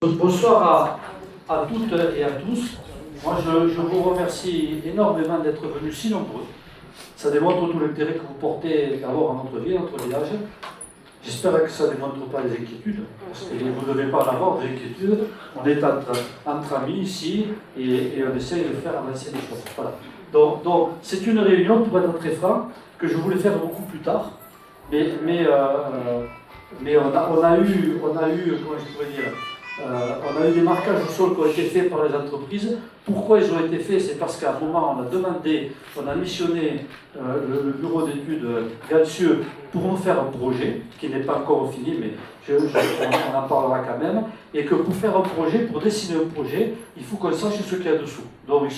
Bonsoir à toutes et à tous. Moi, je vous remercie énormément d'être venus si nombreux. Ça démontre tout l'intérêt que vous portez d'abord à notre vie, à notre village. J'espère que ça ne démontre pas les inquiétudes, parce que vous ne devez pas en avoir des inquiétudes. On est entre amis ici et on essaye de faire avancer les choses. Voilà. Donc c'est une réunion, pour être très franc, que je voulais faire beaucoup plus tard. Mais on a eu, comment je pourrais dire, on a eu des marquages au sol qui ont été faits par les entreprises. Pourquoi ils ont été faits? C'est parce qu'à un moment, on a demandé, on a missionné le bureau d'études Galcieux pour nous faire un projet, qui n'est pas encore fini, mais on en parlera quand même, et que pour faire un projet, pour dessiner un projet, il faut qu'on sache ce qu'il y a dessous. Donc ils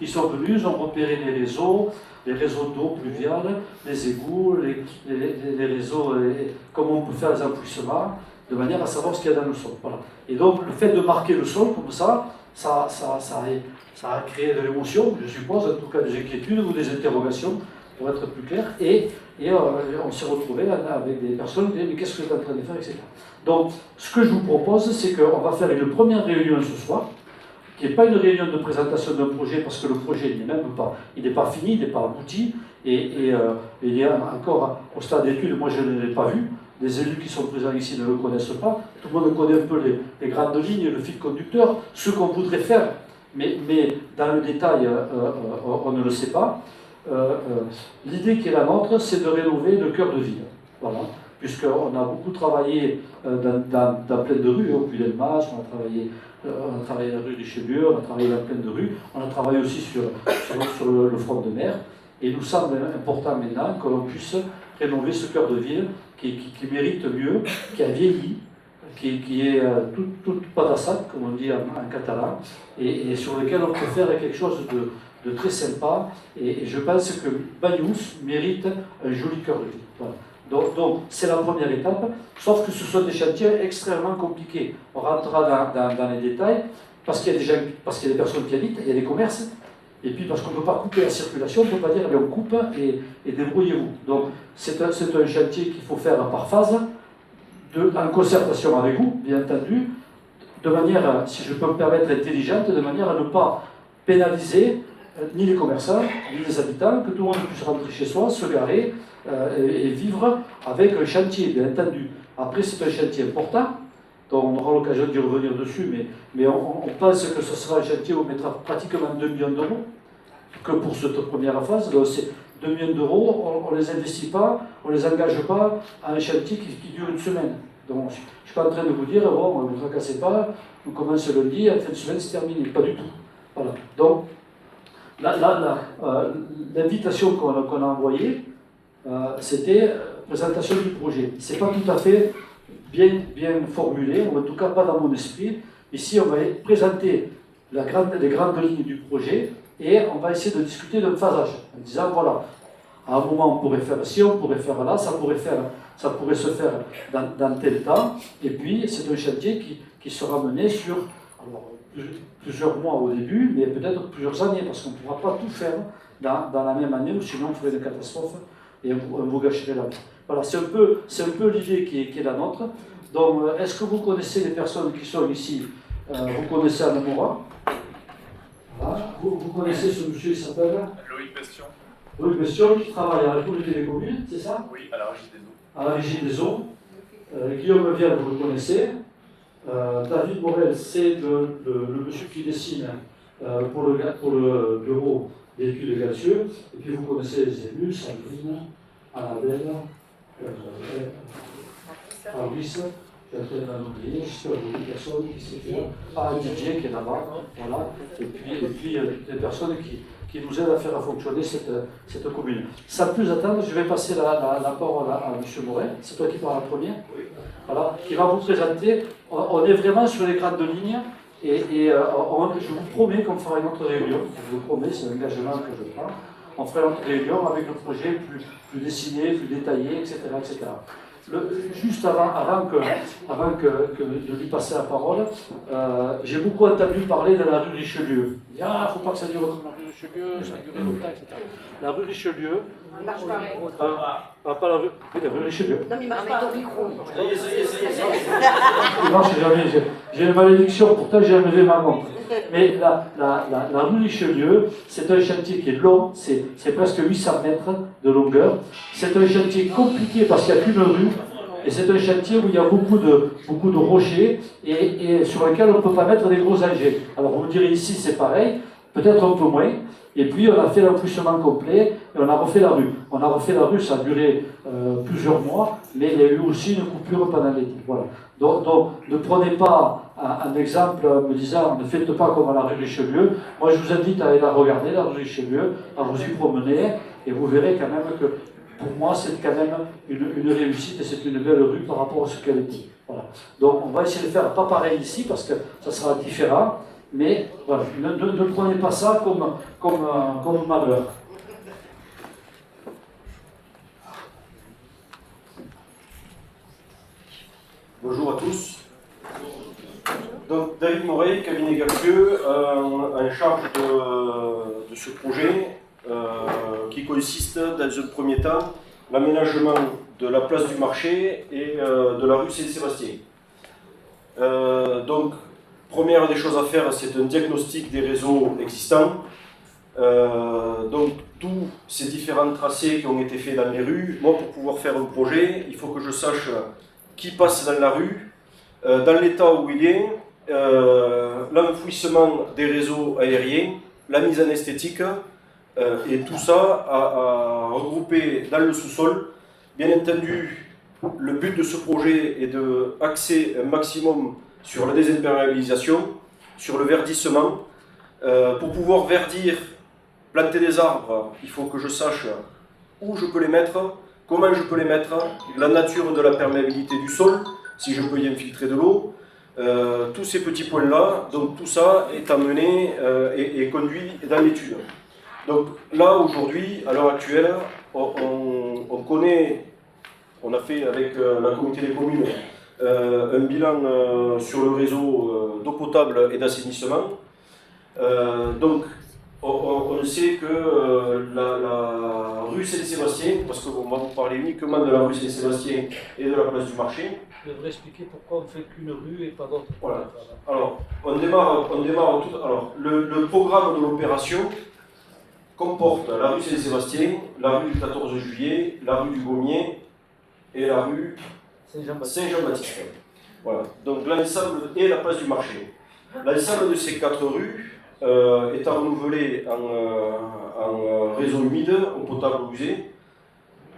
sont venus, ils ont repéré les réseaux d'eau pluviale, les égouts, les réseaux, comment on peut faire les enfouissements, de manière à savoir ce qu'il y a dans le sol. Voilà. Et donc le fait de marquer le sol comme ça a créé de l'émotion, je suppose, en tout cas des inquiétudes ou des interrogations, pour être plus clair, et on s'est retrouvé avec des personnes qui disaient mais qu'est-ce que vous êtes en train de faire, etc. Donc ce que je vous propose, c'est qu'on va faire une première réunion ce soir, qui n'est pas une réunion de présentation d'un projet, parce que le projet n'est même pas, il n'est pas fini, il n'est pas abouti, et il est encore au stade d'étude, moi je ne l'ai pas vu. Les élus qui sont présents ici ne le connaissent pas. Tout le monde connaît un peu les grandes lignes, le fil conducteur, ce qu'on voudrait faire, mais dans le détail, on ne le sait pas. L'idée qui est la nôtre, c'est de rénover le cœur de ville. Voilà. Puisqu'on a beaucoup travaillé dans plein de rues, au Puy-d'Elmas, on a travaillé dans la rue du Chébure, on a travaillé dans plein de rues, on a travaillé aussi sur le front de mer. Et il nous semble important maintenant que l'on puisse rénover ce cœur de ville qui mérite mieux, qui a vieilli, qui est toute patassade, comme on dit en catalan, et sur lequel on peut faire quelque chose de très sympa. Et je pense que Banyuls mérite un joli cœur de ville. Voilà. Donc c'est la première étape, sauf que ce sont des chantiers extrêmement compliqués. On rentrera dans les détails, parce qu'il y a des personnes qui habitent, il y a des commerces, et puis parce qu'on ne peut pas couper la circulation, on ne peut pas dire allez, on coupe et débrouillez-vous. Donc c'est un chantier qu'il faut faire par phase, en concertation avec vous, bien entendu, de manière, si je peux me permettre, intelligente, de manière à ne pas pénaliser ni les commerçants, ni les habitants, que tout le monde puisse rentrer chez soi, se garer et vivre avec un chantier, bien entendu. Après, c'est un chantier important, donc on aura l'occasion d'y revenir dessus, mais on pense que ce sera un chantier où on mettra pratiquement 2 millions d'euros, que pour cette première phase. Donc c'est 2 millions d'euros, on ne les investit pas, on ne les engage pas à un chantier qui dure une semaine. Donc je ne suis pas en train de vous dire, bon, ne vous tracassez pas, on commence lundi, en fin de semaine c'est terminé. Pas du tout. Voilà. Donc, l'invitation qu'on a envoyée, c'était présentation du projet. Ce n'est pas tout à fait bien formulé, ou en tout cas pas dans mon esprit. Ici, on va présenter les grandes lignes du projet et on va essayer de discuter d'un phasage, en disant voilà, à un moment on pourrait faire ci, on pourrait faire là, ça pourrait se faire dans tel temps, et puis c'est un chantier qui sera mené sur plusieurs mois au début, mais peut-être plusieurs années, parce qu'on ne pourra pas tout faire dans la même année, ou sinon on ferait une catastrophe et on vous gâcherait la vie. Voilà, c'est un peu l'idée qui est la nôtre. Donc, est-ce que vous connaissez les personnes qui sont ici? Vous connaissez Anne Morat. Voilà. Vous connaissez ce monsieur, il s'appelle Loïc Bestion. Loïc Bestion, qui travaille à la République des communes, c'est ça? Oui, à la Régie des eaux. À la Régie des eaux. Guillaume Vienne, vous le connaissez. David Morel, c'est le monsieur qui dessine pour le bureau d'études de Galcieux. Et puis vous connaissez les élus, Sandrine, Annabelle, Fabrice, j'ai en train d'en oublier, je sais pas, une personne qui s'est fait, Didier qui est là-bas, voilà, et puis des personnes qui nous aident à faire fonctionner cette commune. Sans plus attendre, je vais passer la parole à M. Moret, c'est toi qui parles en premier, voilà, qui va vous présenter. On est vraiment sur les grandes lignes, et je vous promets qu'on fera une autre réunion, je vous promets, c'est un engagement que je prends. On fera une autre réunion avec le projet plus dessiné, plus détaillé, etc. etc. juste avant de lui passer la parole, j'ai beaucoup entendu parler de la rue Richelieu. Il dit, ah, il ne faut pas que ça dure comme la rue Richelieu, ça a duré longtemps, etc. La rue Richelieu. Il marche pas. Pas la rue. Oui, la rue Richelieu. Non, mais il marche pas au micro. Il marche jamais. J'ai une malédiction, pourtant j'ai enlevé ma montre. Mais la rue Richelieu, c'est un chantier qui est long, c'est presque 800 mètres de longueur. C'est un chantier compliqué parce qu'il n'y a qu'une rue. Et c'est un chantier où il y a beaucoup de rochers et sur lesquels on ne peut pas mettre des gros engins. Alors vous me direz ici c'est pareil, peut-être un peu moins. Et puis on a fait l'enfouissement complet et on a refait la rue. On a refait la rue, ça a duré plusieurs mois, mais il y a eu aussi une coupure pendant l'été. Voilà. Donc ne prenez pas un exemple me disant ne faites pas comme à la rue Richelieu. Moi je vous invite à aller la regarder, la rue Richelieu, à vous y promener et vous verrez quand même que pour moi c'est quand même une réussite et c'est une belle rue par rapport à ce qu'elle était. Voilà. Donc on va essayer de faire pas pareil ici parce que ça sera différent. Mais voilà, ne prenez pas ça comme malheur. Bonjour à tous. Donc David Morey, cabinet Galpieu, en charge de ce projet qui consiste dans un premier temps l'aménagement de la place du marché et de la rue Saint-Sébastien. Donc première des choses à faire, c'est un diagnostic des réseaux existants. Donc, tous ces différents tracés qui ont été faits dans les rues, moi, pour pouvoir faire un projet, il faut que je sache qui passe dans la rue, dans l'état où il est, l'enfouissement des réseaux aériens, la mise en esthétique, et tout ça à regrouper dans le sous-sol. Bien entendu, le but de ce projet est d'axer un maximum sur la désimperméabilisation, sur le verdissement. Pour pouvoir verdir, planter des arbres, il faut que je sache où je peux les mettre, comment je peux les mettre, la nature de la perméabilité du sol, si je peux y infiltrer de l'eau, tous ces petits points-là, donc tout ça est amené et conduit dans l'étude. Donc là, aujourd'hui, à l'heure actuelle, on connaît, on a fait avec la communauté des communes, un bilan sur le réseau d'eau potable et d'assainissement. Donc, on sait que la rue Saint-Sébastien, parce qu'on va vous parler uniquement de la rue Saint-Sébastien et de la place du marché. Je devrais expliquer pourquoi on ne fait qu'une rue et pas d'autres. Voilà. Alors, on démarre tout. Alors, le programme de l'opération comporte la rue Saint-Sébastien, la rue du 14 juillet, la rue du Gommier et la rue Saint-Jean-Baptiste. Voilà. Donc l'ensemble et la place du marché. L'ensemble de ces 4 rues est à renouveler en réseau humide, eau potable ou usée.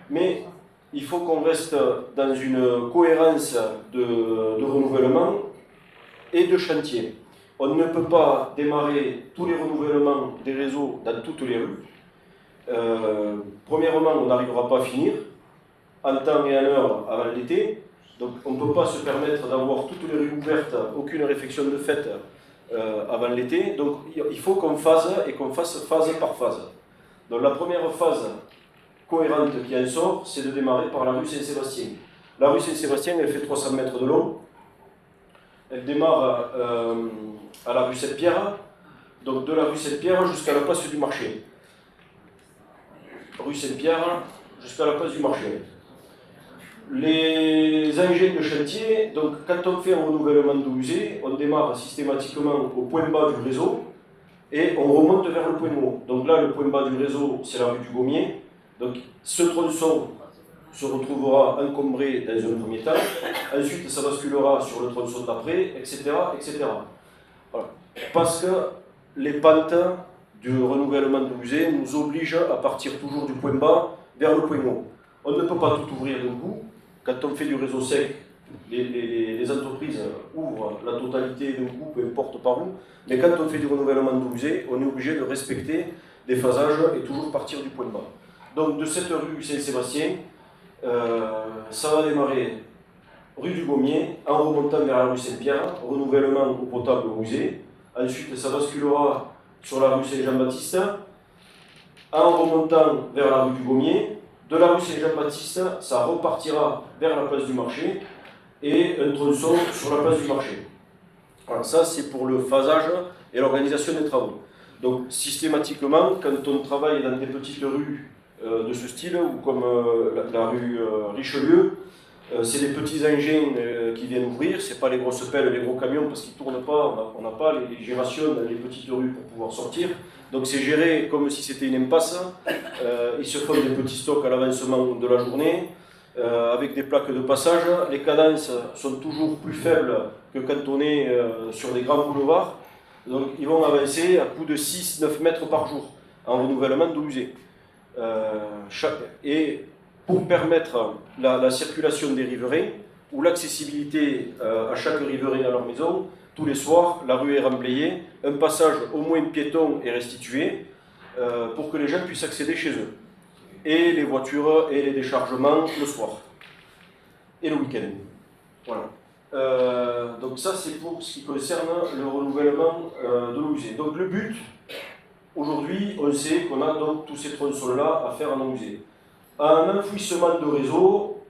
Mais il faut qu'on reste dans une cohérence de renouvellement et de chantier. On ne peut pas démarrer tous les renouvellements des réseaux dans toutes les rues. Premièrement, on n'arrivera pas à finir en temps et en heure avant l'été. Donc on ne peut pas se permettre d'avoir toutes les rues ouvertes, aucune réfection de fait avant l'été. Donc il faut qu'on fasse phase par phase. Donc la première phase cohérente qui en sort, c'est de démarrer par la rue Saint-Sébastien. La rue Saint-Sébastien, elle fait 300 mètres de long. Elle démarre à la rue Sainte-Pierre, donc de la rue Sainte-Pierre jusqu'à la place du marché. Rue Sainte-Pierre jusqu'à la place du marché. Les engins de chantier, donc quand on fait un renouvellement d'eau usée, on démarre systématiquement au point bas du réseau et on remonte vers le point haut. Donc là, le point bas du réseau, c'est la rue du Gommier. Donc ce tronçon se retrouvera encombré dans un premier temps. Ensuite, ça basculera sur le tronçon d'après, etc., etc. Voilà. Parce que les pentes du renouvellement d'eau usée nous obligent à partir toujours du point bas vers le point haut. On ne peut pas tout ouvrir d'un coup. Quand on fait du réseau sec, les entreprises ouvrent la totalité d'un coup, peu importe par où. Mais quand on fait du renouvellement d'eau usée, on est obligé de respecter des phasages et toujours partir du point bas. Donc de cette rue Saint-Sébastien, ça va démarrer rue du Gommier, en remontant vers la rue Saint-Pierre, renouvellement eau potable ou usée. Ensuite, ça basculera sur la rue Saint-Jean-Baptiste, en remontant vers la rue du Gommier, De la rue Saint-Jean-Baptiste, ça repartira vers la place du marché et un tronçon sur la place du marché. Voilà, ça c'est pour le phasage et l'organisation des travaux. Donc systématiquement, quand on travaille dans des petites rues de ce style, ou comme la rue Richelieu, c'est des petits engins qui viennent ouvrir, c'est pas les grosses pelles, les gros camions, parce qu'ils ne tournent pas, on n'a pas les gérations dans les petites rues pour pouvoir sortir. Donc c'est géré comme si c'était une impasse. Ils se font des petits stocks à l'avancement de la journée, avec des plaques de passage. Les cadences sont toujours plus faibles que quand on est sur des grands boulevards. Donc ils vont avancer à coup de 6-9 mètres par jour en renouvellement de musée. Et pour permettre la circulation des riverains, ou l'accessibilité à chaque riverain à leur maison, tous les soirs, la rue est remblayée, un passage au moins piéton est restitué pour que les gens puissent accéder chez eux. Et les voitures et les déchargements le soir. Et le week-end. Voilà. Donc ça, c'est pour ce qui concerne le renouvellement de nos musées. Donc le but, aujourd'hui, on sait qu'on a donc tous ces tronçons-là à faire à nos musées. Un enfouissement de réseau,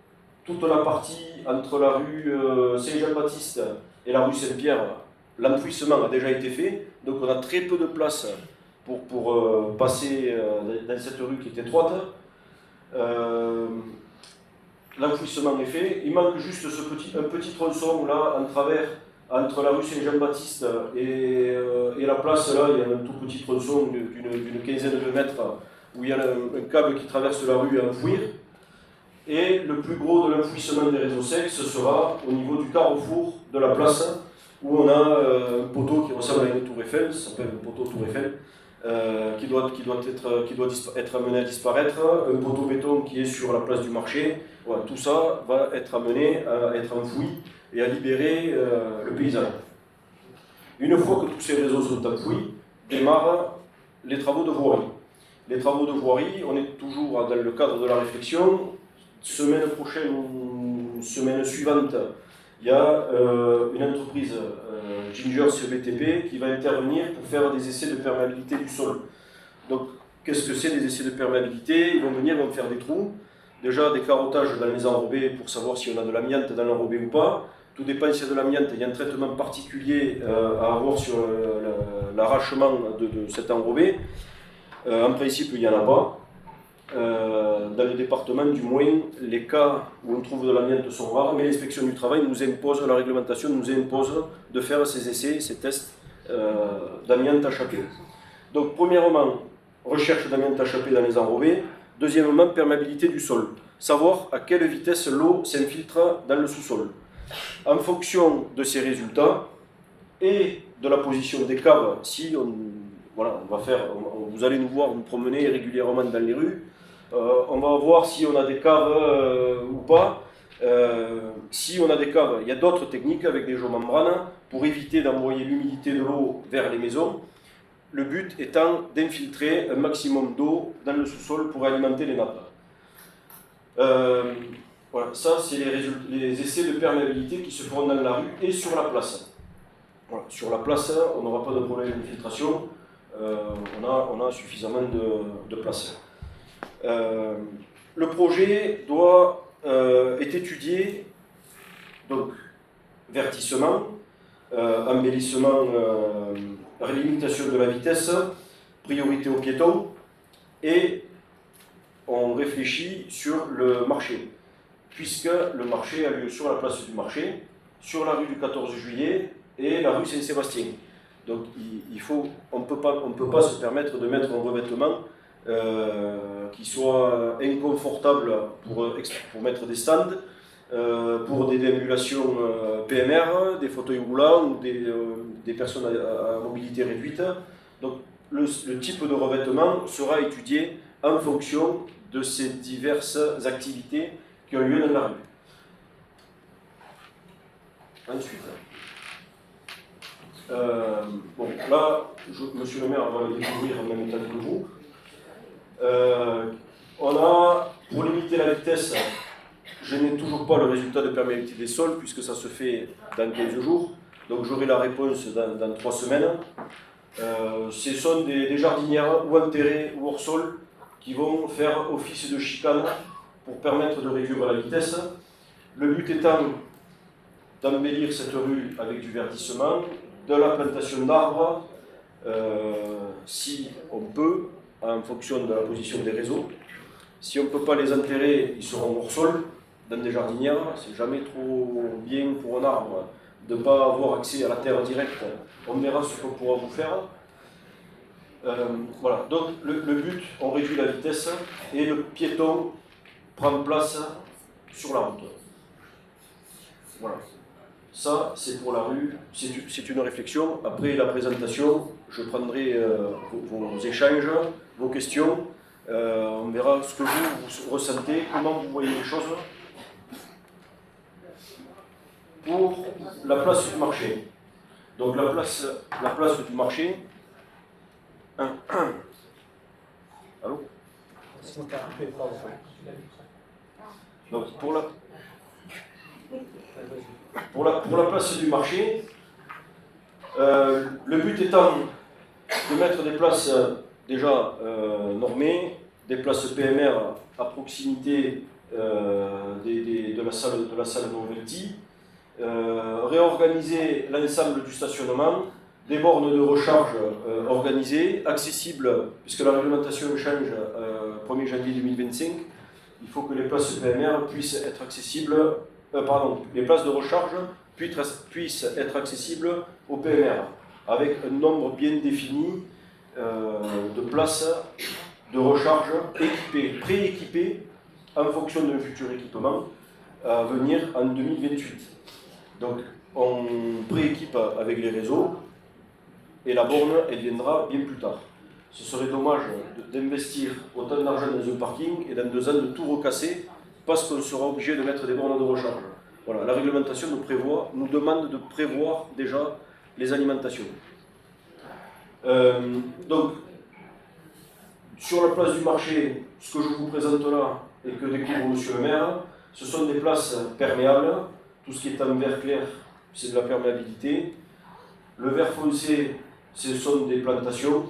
toute la partie entre la rue Saint-Jean-Baptiste et la rue Saint-Pierre, l'enfouissement a déjà été fait, donc on a très peu de place pour passer dans cette rue qui est étroite. L'enfouissement est fait, il manque juste un petit tronçon là en travers entre la rue Saint-Jean-Baptiste et la place, là il y a un tout petit tronçon d'une quinzaine de mètres où il y a un câble qui traverse la rue à enfouir. Et le plus gros de l'enfouissement des réseaux secs, ce sera au niveau du carrefour de la place, où on a un poteau qui ressemble à une tour Eiffel, ça s'appelle un poteau tour Eiffel, qui doit être amené à disparaître, un poteau béton qui est sur la place du marché. Voilà, tout ça va être amené à être enfoui et à libérer le paysage. Une fois que tous ces réseaux sont enfouis, démarrent les travaux de voirie. Les travaux de voirie, on est toujours dans le cadre de la réflexion. Semaine prochaine ou semaine suivante, il y a une entreprise, Ginger CBTP, qui va intervenir pour faire des essais de perméabilité du sol. Donc, qu'est-ce que c'est des essais de perméabilité? Ils vont venir, ils vont faire des trous, déjà des carottages dans les enrobés pour savoir si on a de l'amiante dans l'enrobé ou pas. Tout dépend s'il y a de l'amiante, il y a un traitement particulier à avoir sur l'arrachement de cet enrobé. En principe, il n'y en a pas. Dans le département, du moins, les cas où on trouve de l'amiante sont rares, mais l'inspection du travail nous impose, la réglementation nous impose de faire ces essais, ces tests d'amiante HAP. Donc, premièrement, recherche d'amiante HAP dans les enrobés. Deuxièmement, perméabilité du sol. Savoir à quelle vitesse l'eau s'infiltre dans le sous-sol. En fonction de ces résultats et de la position des caves, si on, voilà, vous allez nous voir nous promener régulièrement dans les rues, on va voir si on a des caves ou pas. Si on a des caves, il y a d'autres techniques avec des géomembranes pour éviter d'envoyer l'humidité de l'eau vers les maisons. Le but étant d'infiltrer un maximum d'eau dans le sous-sol pour alimenter les nappes. Voilà, ça c'est les essais de perméabilité qui se feront dans la rue et sur la place. Voilà, sur la place, on n'aura pas de problème d'infiltration, on a suffisamment de place. Le projet est étudié, donc verdissement, embellissement, limitation de la vitesse, priorité aux piétons, et on réfléchit sur le marché, puisque le marché a lieu sur la place du marché, sur la rue du 14 juillet et la rue Saint-Sébastien. Donc on ne peut pas se permettre de mettre un revêtement qui soit inconfortable pour mettre des stands, pour des déambulations PMR, des fauteuils roulants ou des personnes à mobilité réduite. Donc le type de revêtement sera étudié en fonction de ces diverses activités qui ont lieu dans la rue. Ensuite, bon, là, monsieur le maire va le découvrir en même temps que vous. On a, pour limiter la vitesse, je n'ai toujours pas le résultat de perméabilité des sols puisque ça se fait dans 15 jours, donc j'aurai la réponse dans 3 semaines. Ce sont des jardinières ou enterrées ou hors sol qui vont faire office de chicane pour permettre de réduire la vitesse. Le but étant d'embellir cette rue avec du verdissement, de la plantation d'arbres, si on peut, en fonction de la position des réseaux. Si on ne peut pas les enterrer, ils seront hors sol, dans des jardinières. C'est jamais trop bien pour un arbre de ne pas avoir accès à la terre directe. On verra ce qu'on pourra vous faire. Voilà, donc le but, on réduit la vitesse et le piéton prend place sur la route. Voilà. Ça, c'est pour la rue, c'est une réflexion. Après la présentation, je prendrai vos échanges, vos questions. On verra ce que vous ressentez, comment vous voyez les choses. Pour la place du marché. Donc la place du marché. Allô? Donc pour la place du marché, le but étant de mettre des places déjà normées, des places PMR à proximité de la salle Novelty, réorganiser l'ensemble du stationnement, des bornes de recharge organisées, accessibles, puisque la réglementation change 1er janvier 2025, il faut que les places PMR puissent être accessibles, les places de recharge puissent être accessibles au PMR, avec un nombre bien défini de places de recharge prééquipées en fonction d'un futur équipement à venir en 2028. Donc on prééquipe avec les réseaux et la borne elle viendra bien plus tard. Ce serait dommage d'investir autant d'argent dans un parking et dans 2 ans de tout recasser parce qu'on sera obligé de mettre des bornes de recharge. Voilà, la réglementation nous demande de prévoir déjà les alimentations. Donc, sur la place du marché, ce que je vous présente là et que découvre Monsieur le maire, ce sont des places perméables. Tout ce qui est en vert clair, c'est de la perméabilité. Le vert foncé, ce sont des plantations.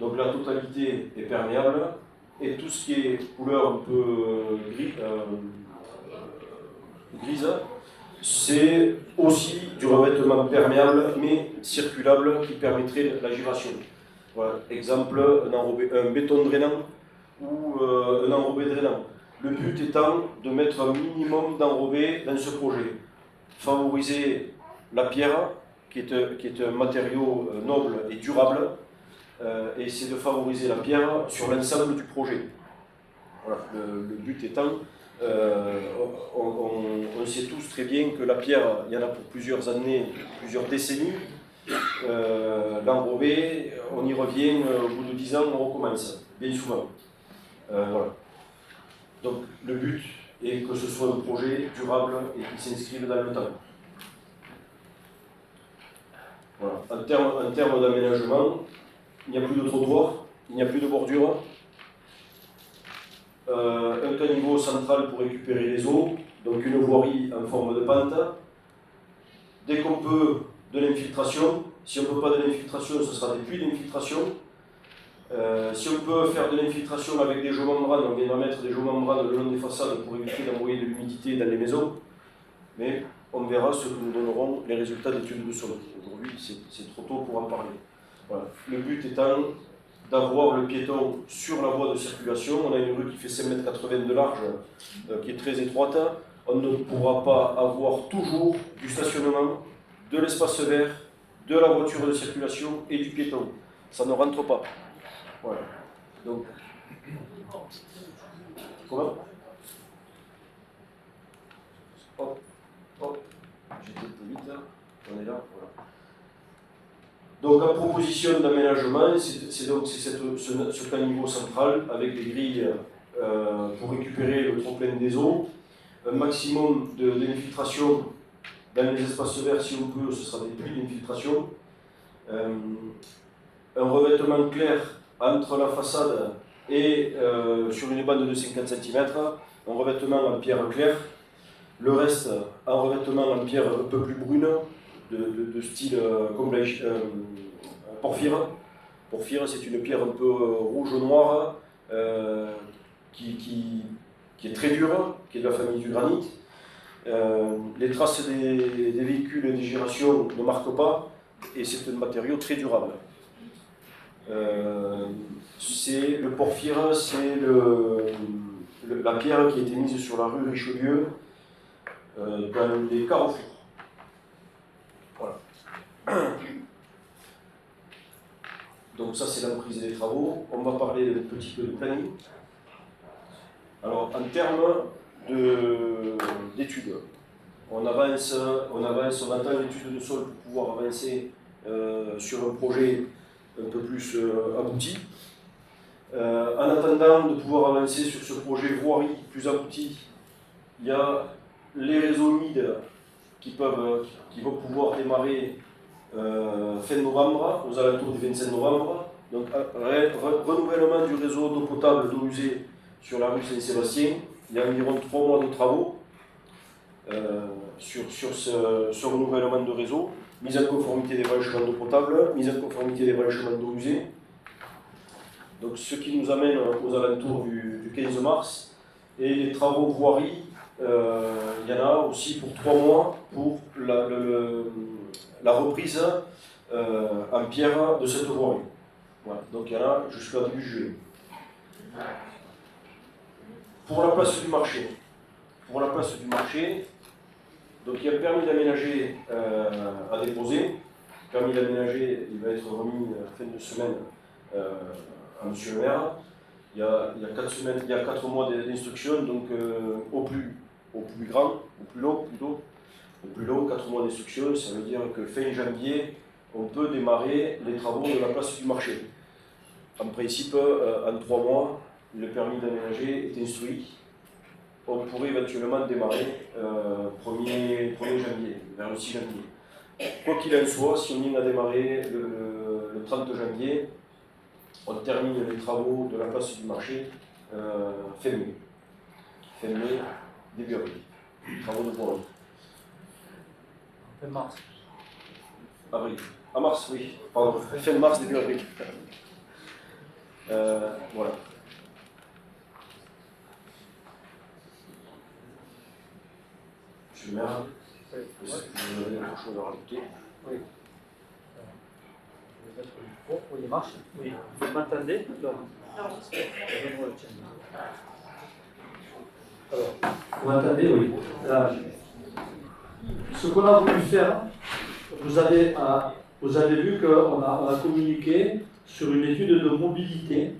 Donc la totalité est perméable. Et tout ce qui est couleur un peu grise, c'est aussi du revêtement perméable, mais circulable, qui permettrait l'agiration. Voilà. Exemple, un béton drainant ou un enrobé drainant. Le but étant de mettre un minimum d'enrobé dans ce projet. Favoriser la pierre, qui est un matériau noble et durable, et c'est de favoriser la pierre sur l'ensemble du projet. Voilà. Le but étant, on sait tous très bien que la pierre, il y en a pour plusieurs années, plusieurs décennies. L'enrobé, on y revient, au bout de 10 ans, on recommence, bien souvent. Voilà. Donc le but est que ce soit un projet durable et qui s'inscrive dans le temps. Voilà. En termes d'aménagement, il n'y a plus de trottoir, il n'y a plus de bordure. Un caniveau central pour récupérer les eaux, donc une voirie en forme de pente. Dès qu'on peut, de l'infiltration. Si on ne peut pas de l'infiltration, ce sera des puits d'infiltration. Si on peut faire de l'infiltration avec des géomembranes, on viendra mettre des géomembranes le long des façades pour éviter d'envoyer de l'humidité dans les maisons. Mais on verra ce que nous donneront les résultats d'études de sol. Aujourd'hui, c'est trop tôt pour en parler. Voilà. Le but étant d'avoir le piéton sur la voie de circulation. On a une rue qui fait 5,80 m de large, qui est très étroite. On ne pourra pas avoir toujours du stationnement, de l'espace vert, de la voiture de circulation et du piéton. Ça ne rentre pas. Voilà. Donc, comment? Hop, hop, j'étais plus vite là. On est là, voilà. Donc la proposition d'aménagement, c'est donc ce caniveau central avec des grilles pour récupérer le trop-plein des eaux, un maximum d'infiltration dans les espaces verts si on peut, ce sera des puits d'infiltration, un revêtement clair entre la façade et sur une bande de 50 cm, un revêtement en pierre claire, le reste un revêtement en pierre un peu plus brune, de style porphyre. Porphyre, c'est une pierre un peu rouge-noire qui est très dur, qui est de la famille du granit. Les traces des véhicules et des gérations ne marquent pas, et c'est un matériau très durable. C'est le porphyre, c'est la pierre qui a été mise sur la rue Richelieu dans les carrefours. Voilà. Donc ça c'est l'emprise des travaux. On va parler un petit peu de planning. Alors en termes d'études, on attend l'étude de sol pour pouvoir avancer sur un projet un peu plus abouti. En attendant de pouvoir avancer sur ce projet voirie plus abouti, il y a les réseaux humides qui vont pouvoir démarrer fin novembre, aux alentours du 25 novembre. Donc renouvellement du réseau d'eau potable, d'eau usée sur la rue Saint-Sébastien. Il y a environ 3 mois de travaux sur ce renouvellement de réseau. Mise en conformité des branchements d'eau potable, mise en conformité des branchements d'eau usée. Donc ce qui nous amène aux alentours du 15 mars. Et les travaux voirie, il y en a aussi pour 3 mois pour la reprise en pierre de cette voirie. Voilà. Donc il y en a jusqu'à début juillet. Pour la place du marché, donc il y a le permis d'aménager à déposer. Le permis d'aménager, il va être remis fin de semaine à monsieur le maire. Il y a 4 mois d'instruction, donc au plus grand, au plus long, 4 mois d'instruction, ça veut dire que fin janvier, on peut démarrer les travaux de la place du marché. En principe, en 3 mois, le permis d'aménager est instruit. On pourrait éventuellement démarrer 1er janvier, vers le 6 janvier. Quoi qu'il en soit, si on vient à démarrer le 30 janvier, on termine les travaux de la place du marché fin mai. Fin mai, début avril. Travaux de voirie. Fin mars. Avril. Ah mars, oui. Pardon. Fin mars, début avril. Voilà. Monsieur le maire, est-ce que vous avez autre chose à rajouter? Oui. Oui, il marche. Oui. Vous m'entendez? Alors, vous m'entendez? Oui. Ce qu'on a voulu faire, vous avez vu qu'on a communiqué sur une étude de mobilité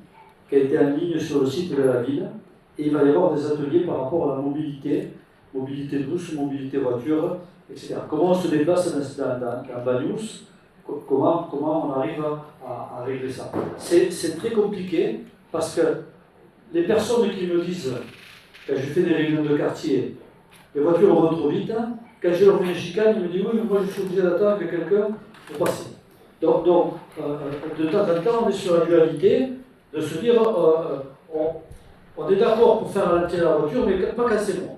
qui a été en ligne sur le site de la ville. Et il va y avoir des ateliers par rapport à la mobilité douce, mobilité voiture, etc. Comment on se déplace dans Banyuls, comment on arrive à régler ça. C'est très compliqué parce que les personnes qui me disent, quand je fais des réunions de quartier, les voitures vont trop vite, quand je leur fais une chicane, ils me disent oui, mais moi je suis obligé d'attendre que quelqu'un pour passer. Donc, de temps en temps, on est sur la dualité de se dire on est d'accord pour faire ralentir la voiture, mais pas quand c'est bon.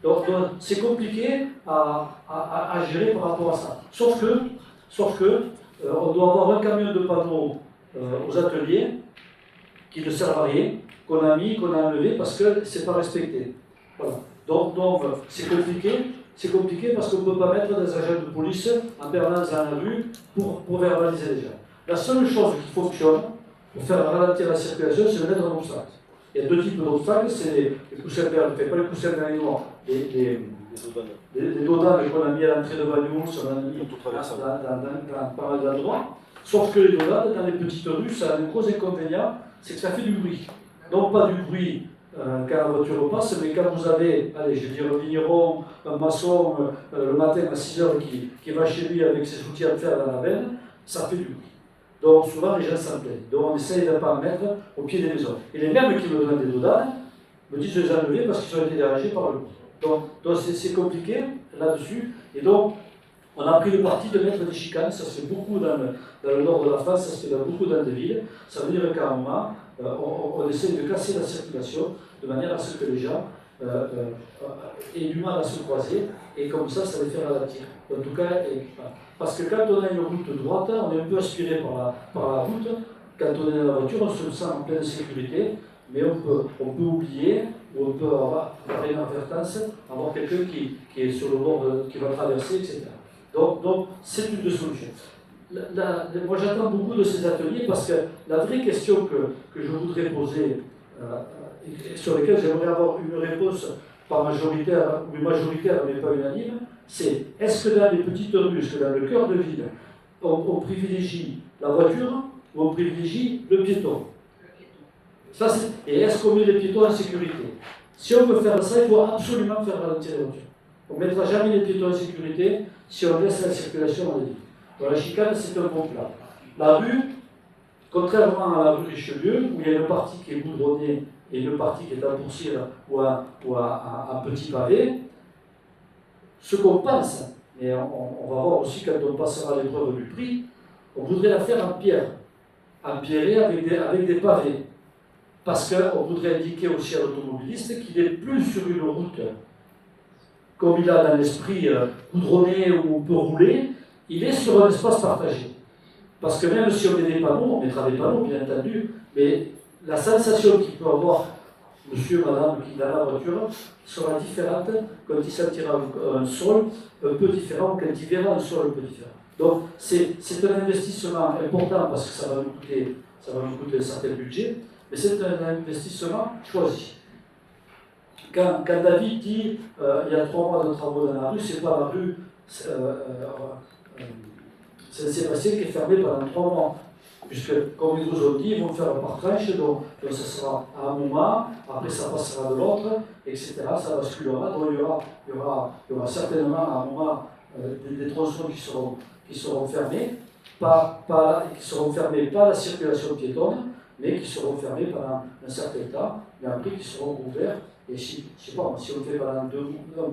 Donc c'est compliqué à gérer par rapport à ça. Sauf que on doit avoir un camion de panneaux aux ateliers qui ne servent à rien, qu'on a mis, qu'on a enlevé parce que c'est pas respecté. Voilà. Donc c'est compliqué parce qu'on ne peut pas mettre des agents de police en permanence dans la rue pour verbaliser les gens. La seule chose qui fonctionne pour faire ralentir la circulation, c'est de mettre un obstacle. Il y a 2 types d'obstacles, c'est les coussins verts, pas les coussins verts et noirs, les dodanes qu'on a mis à l'entrée de Banyuls, on a mis dans pas mal d'endroits. Sauf que les dodanes, dans les petites rues, ça a un gros inconvénient, c'est que ça fait du bruit. Donc pas du bruit quand la voiture passe, mais quand vous avez, allez, je vais dire un vigneron, un maçon, le matin à 6 h qui va chez lui avec ses outils à fer dans la veine, ça fait du bruit. Donc souvent les gens s'en plaignent. Donc on essaye de ne pas en mettre au pied des maisons. Et les mêmes qui me donnent des dodanes me disent de les enlever parce qu'ils ont été dérangés par le bruit. Donc c'est compliqué là-dessus. Et donc on a pris le parti de mettre des chicanes. Ça se fait beaucoup dans le nord de la France, ça se fait dans beaucoup dans des villes. Ça veut dire qu'à un moment, on essaye de casser la circulation de manière à ce que les gens aient du mal à se croiser. Et comme ça les fait ralentir. En tout cas, parce que quand on a une route droite, on est un peu aspiré par la route. Quand on est dans la voiture, on se sent en pleine sécurité. mais on peut oublier, ou on peut avoir, par inadvertance, avoir quelqu'un qui est sur le bord, qui va traverser, etc. Donc c'est une des solutions. Moi j'attends beaucoup de ces ateliers parce que la vraie question que je voudrais poser, et sur laquelle j'aimerais avoir une réponse pas majoritaire, ou majoritaire mais pas unanime, c'est est-ce que dans les petites rues, est-ce que dans le cœur de ville, on privilégie la voiture ou on privilégie le piéton? Ça, et est-ce qu'on met les piétons en sécurité? Si on veut faire ça, il faut absolument faire ralentir les voitures. On ne mettra jamais les piétons en sécurité si on laisse la circulation dans les villes. Donc la chicane, c'est un bon plat. La rue, contrairement à la rue Richelieu, où il y a une partie qui est goudronnée et une partie qui est en pourcire ou un petit pavé, ce qu'on pense, et on va voir aussi quand on passera l'épreuve du prix, on voudrait la faire en pierre, empierrée avec des pavés. Parce qu'on voudrait indiquer aussi à l'automobiliste qu'il n'est plus sur une route comme il a dans l'esprit goudronné où on peut rouler, il est sur un espace partagé. Parce que même si on met des panneaux, on mettra des panneaux bien entendu, mais la sensation qu'il peut avoir monsieur, madame qui est dans la voiture sera différente quand il sentira un sol un peu différent, quand il verra un sol un peu différent. Donc c'est un investissement important parce que ça va nous coûter un certain budget, mais c'est un investissement choisi. Quand David dit il y a 3 mois de travaux dans la rue, c'est pas la rue Saint-Sébastien qui est fermée pendant 3 mois. Puisque, comme ils nous ont dit, ils vont faire par tranche, donc ça sera à un moment, après ça passera de l'autre, etc. Ça basculera, donc il y aura certainement à un moment des tronçons qui seront fermés, qui seront fermés pas la circulation piétonne, mais qui seront fermés pendant un certain temps, mais après qui seront ouverts. Et si on fait pendant 2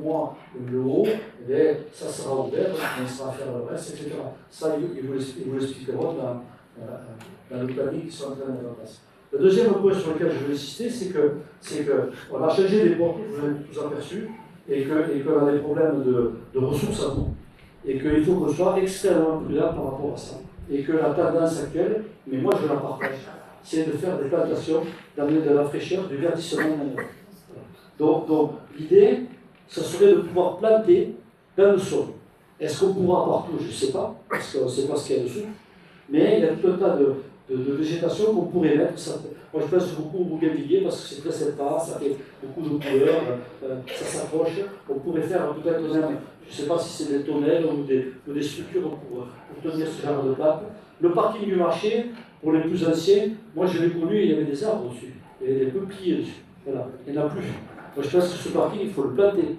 mois le haut, eh bien, ça sera ouvert, on sera à faire le reste, etc. Ça, ils vous l'expliqueront dans le planning qui sont en train de mettre en place. Le deuxième point sur lequel je veux insister, c'est qu'on a changé les portes, vous avez tous aperçu, et qu'on a des problèmes de ressources à bout, et qu'il faut qu'on soit extrêmement prudent par rapport à ça. Et que la tendance actuelle, mais moi je la partage, c'est de faire des plantations, d'amener de la fraîcheur, du verdissement dans les donc l'idée, ce serait de pouvoir planter dans le sol. Est-ce qu'on pourra partout? Je ne sais pas, parce qu'on ne sait pas ce qu'il y a dessous. Mais il y a tout un tas de végétation qu'on pourrait mettre. Moi je pense beaucoup au bougainvillier parce que c'est très sympa, ça fait beaucoup de couleurs, ça s'approche. On pourrait faire peut-être même, je ne sais pas si c'est des tonnelles ou des structures pour tenir ce genre de plantes. Le parking du marché, pour les plus anciens, moi je l'ai connu, il y avait des arbres dessus, il y avait des peupliers dessus. Voilà, il n'y en a plus. Moi je pense que ce parking, il faut le planter.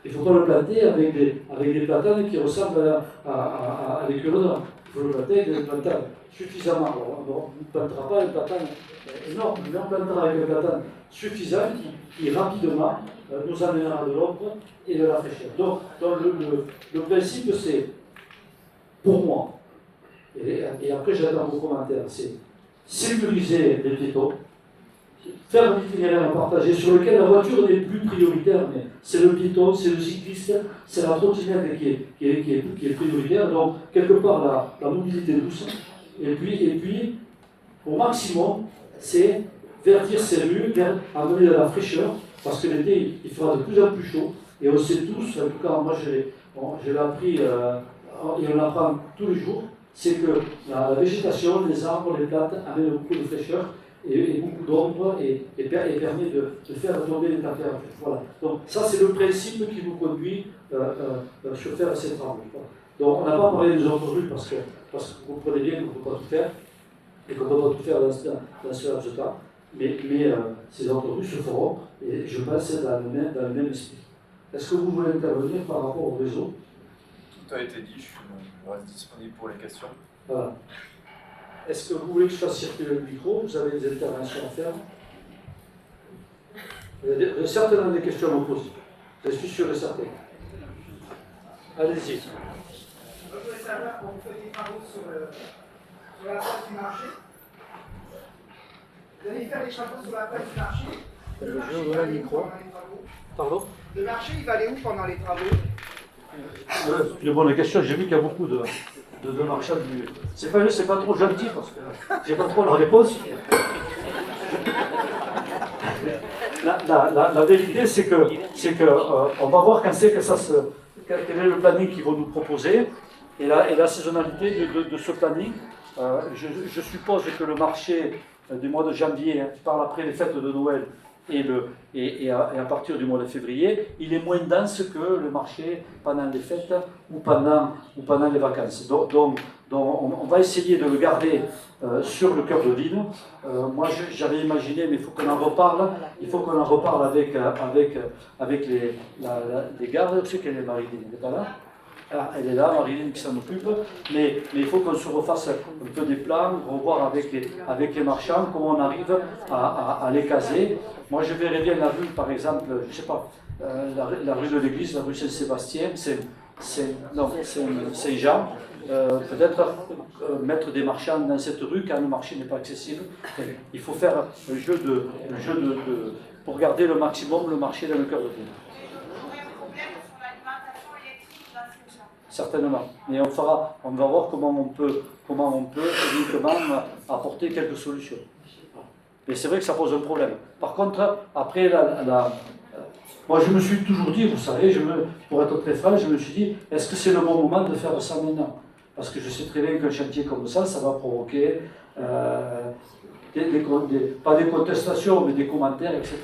Il ne faut pas le planter avec des platanes qui ressemblent à des culodons. Il faut le planter avec des platanes suffisamment. Alors, on ne plantera pas un platane énorme, mais on plantera avec un platane suffisant qui rapidement nous amènera de l'ombre et de la fraîcheur. Donc le principe, c'est, pour moi, et après j'attends vos commentaires, c'est sécuriser les piétons, faire un itinéraire partagé sur lequel la voiture n'est plus prioritaire, mais c'est le piéton, c'est le cycliste, c'est la trottinette qui est prioritaire. Donc, quelque part, la mobilité douce. Et puis, au maximum, c'est verdir ces rues, amener de la fraîcheur, parce que l'été, il fera de plus en plus chaud. Et on sait tous, en tout cas, moi je l'ai appris, et on l'apprend tous les jours, c'est que la végétation, les arbres, les plantes amènent beaucoup de fraîcheur et beaucoup d'ombre et permet de faire tomber les températures. Voilà. Donc ça c'est le principe qui nous conduit sur faire ces travaux. Voilà. Donc on n'a pas parlé des autres rues parce que vous comprenez bien qu'on ne peut pas tout faire et qu'on ne peut pas tout faire dans ce laps de temps, mais ces autres rues se feront et je pense dans le même esprit. Est-ce que vous voulez intervenir par rapport au réseau? Tout a été dit, je reste disponible pour les questions. Voilà. Est-ce que vous voulez que je fasse circuler le micro? Vous avez des interventions à faire? Il y a certainement des questions à me poser. Je suis sûr et certain. Allez-y. Je voudrais savoir, quand vous faites des travaux sur la place du marché, vous allez faire des travaux sur la place du marché. Le marché, il va aller où pendant les travaux? Pardon? Le marché, il va aller où pendant les travaux? Une bonne question. J'ai vu qu'il y a beaucoup de marchands du... C'est pas trop gentil parce que j'ai pas trop la réponse. la vérité, c'est que, on va voir quand c'est que quel est le planning qu'ils vont nous proposer et la saisonnalité de ce planning. Je suppose que le marché du mois de janvier, tu parles après les fêtes de Noël et à partir du mois de février, il est moins dense que le marché pendant les fêtes ou pendant les vacances. Donc on va essayer de le garder sur le cœur de ville. Moi j'avais imaginé, mais il faut qu'on en reparle, avec les gardes. Je sais qu'elle est Marilyn, elle n'est pas là. Ah, elle est là, Marilyn qui s'en occupe, mais il faut qu'on se refasse un peu des plans, revoir avec les marchands comment on arrive à les caser. Moi je verrais bien la rue, par exemple, je ne sais pas, la rue de l'église, la rue Saint-Sébastien, Saint-Jean, peut-être mettre des marchands dans cette rue quand le marché n'est pas accessible. Il faut faire un jeu pour garder le maximum le marché dans le cœur de ville. Certainement, mais on va voir comment on peut uniquement apporter quelques solutions. Mais c'est vrai que ça pose un problème. Par contre, après, moi je me suis toujours dit, vous savez, pour être très franc, je me suis dit, est-ce que c'est le bon moment de faire ça maintenant? Parce que je sais très bien qu'un chantier comme ça va provoquer pas des contestations, mais des commentaires, etc.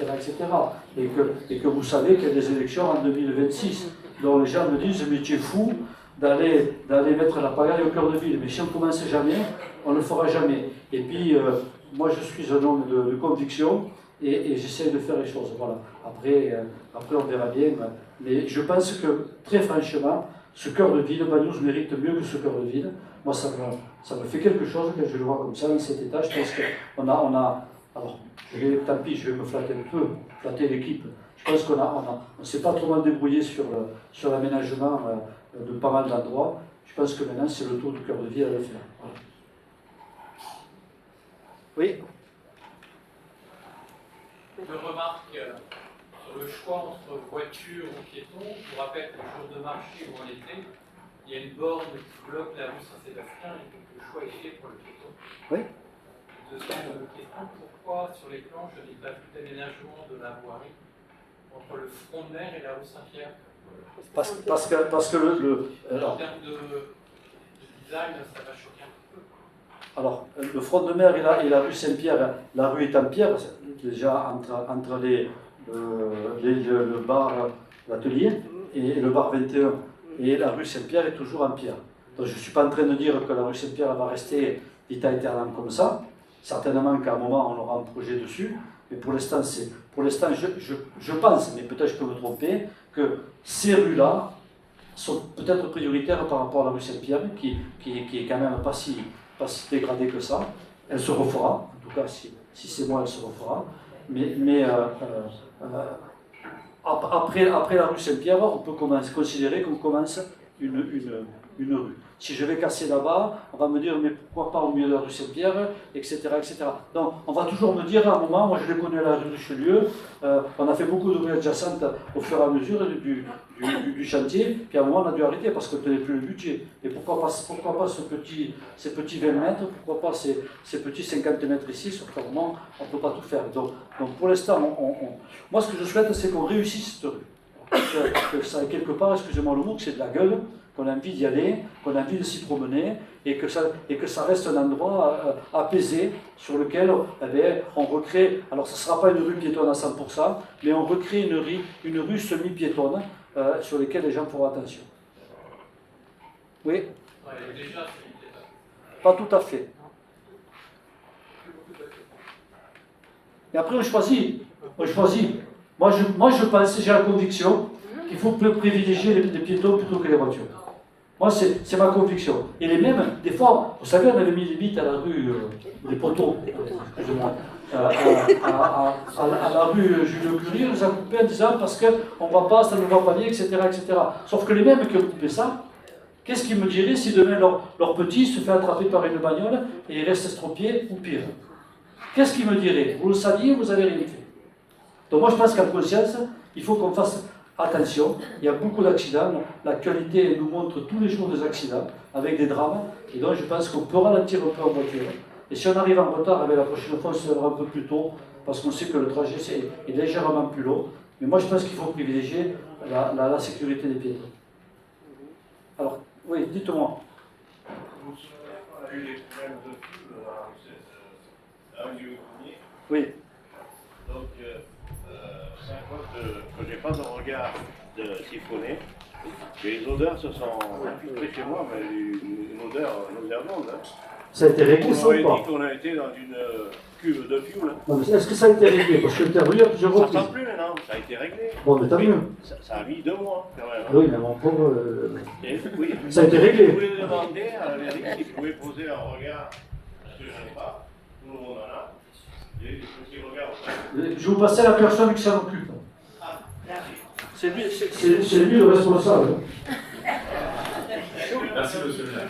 Et que vous savez qu'il y a des élections en 2026. Donc les gens me disent, mais tu es fou d'aller mettre la pagaille au cœur de ville. Mais si on ne commence jamais, on ne le fera jamais. Et puis, moi je suis un homme de conviction et j'essaie de faire les choses. Voilà. Après on verra bien. Mais je pense que, très franchement, ce cœur de ville, Bagnols mérite mieux que ce cœur de ville. Moi, ça me fait quelque chose quand je le vois comme ça, dans cet état. Je pense qu'on a alors, tant pis, je vais me flatter un peu, flatter l'équipe. Je pense qu'on s'est pas trop mal débrouillé sur l'aménagement de pas mal d'endroits. Je pense que maintenant, c'est le tour du cœur de ville à le faire. Voilà. Oui. Deux remarques sur le choix entre voiture ou piéton. Je vous rappelle que le jour de marché ou en été, il y a une borne qui bloque la rue Saint-Sébastien et que le choix est fait pour le piéton. Oui. Deuxième question, pourquoi sur les plans je n'ai pas vu d'aménagement de la voirie entre le front de mer et la rue Saint-Pierre? Parce que en termes de design, ça va choquer un peu. Alors, le front de mer et la rue Saint-Pierre, la rue est en pierre, déjà entre le bar, l'atelier, et le bar 21, et la rue Saint-Pierre est toujours en pierre. Donc je ne suis pas en train de dire que la rue Saint-Pierre va rester vita aeternam comme ça. Certainement qu'à un moment on aura un projet dessus, mais pour l'instant, je pense, mais peut-être je peux me tromper, que ces rues-là sont peut-être prioritaires par rapport à la rue Saint-Pierre, qui est quand même pas si dégradée que ça. Elle se refera, en tout cas si c'est moi, elle se refera. Mais après la rue Saint-Pierre, on peut considérer qu'on commence une rue. Si je vais casser là-bas, on va me dire, mais pourquoi pas au milieu de la rue Saint-Pierre, etc., etc. Donc, on va toujours me dire, à un moment, moi je l'ai connu à la rue Richelieu, on a fait beaucoup de rues adjacentes au fur et à mesure du chantier, puis à un moment on a dû arrêter parce qu'on ne tenait plus le budget. Et pourquoi pas ces petits 20 mètres, pourquoi pas ces petits 50 mètres ici, sauf qu'à un moment, on ne peut pas tout faire. Donc pour l'instant, moi ce que je souhaite, c'est qu'on réussisse cette rue. Que ça, quelque part, excusez-moi le mot, que c'est de la gueule, qu'on a envie d'y aller, qu'on a envie de s'y promener, et que ça reste un endroit apaisé sur lequel on recrée, alors ce ne sera pas une rue piétonne à 100%, mais on recrée une rue semi-piétonne sur laquelle les gens feront attention. Oui? Ouais, déjà, pas tout à fait. Et après on choisit. Moi je pense, j'ai la conviction qu'il faut privilégier les piétons plutôt que les voitures. Moi, c'est ma conviction. Et les mêmes, des fois, vous savez, on avait mis les bites à la rue, les poteaux, excusez-moi, à la rue Julio Curie, on les a coupés en disant parce qu'on ne va pas, ça ne va pas bien, etc., etc. Sauf que les mêmes qui ont coupé ça, qu'est-ce qu'ils me diraient si demain leur petit se fait attraper par une bagnole et il reste estropié ou pire? Qu'est-ce qu'ils me diraient? Vous le saviez, vous n'avez rien fait. Donc moi, je pense qu'en conscience, il faut qu'on fasse attention, il y a beaucoup d'accidents, l'actualité nous montre tous les jours des accidents avec des drames, et donc je pense qu'on peut ralentir un peu en voiture, Et si on arrive en retard, eh bien, la prochaine fois, on se lèvera un peu plus tôt, parce qu'on sait que le trajet est légèrement plus long. Mais moi, je pense qu'il faut privilégier la sécurité des piétons. Alors, oui, dites-moi. On a eu des problèmes de flux à rue du Gommier. Oui. Donc, c'est un cause que j'ai pas de regard de siphonner. Et les odeurs se sont infiltrées chez moi, mais une odeur nauséabonde. Hein. Ça a été réglé, ça On ou aurait pas? dit qu'on a été dans une cuve de fioul. Non, mais est-ce que ça a été réglé? Parce que le intervenu à plusieurs Ça ne reprises. sent plus maintenant, ça a été réglé. Bon, mais tant mieux. Ça a mis 2 mois quand même. Oui, mais mon pauvre. Et, oui, Ça a été réglé. Vous pouvez demander à la mairie s'ils pouvaient poser un regard, parce que je ne sais pas, tout le monde en a, des petits regards. Je vais vous passer à la personne qui s'en occupe. Ah, merci. C'est lui le responsable. Merci, monsieur le maire.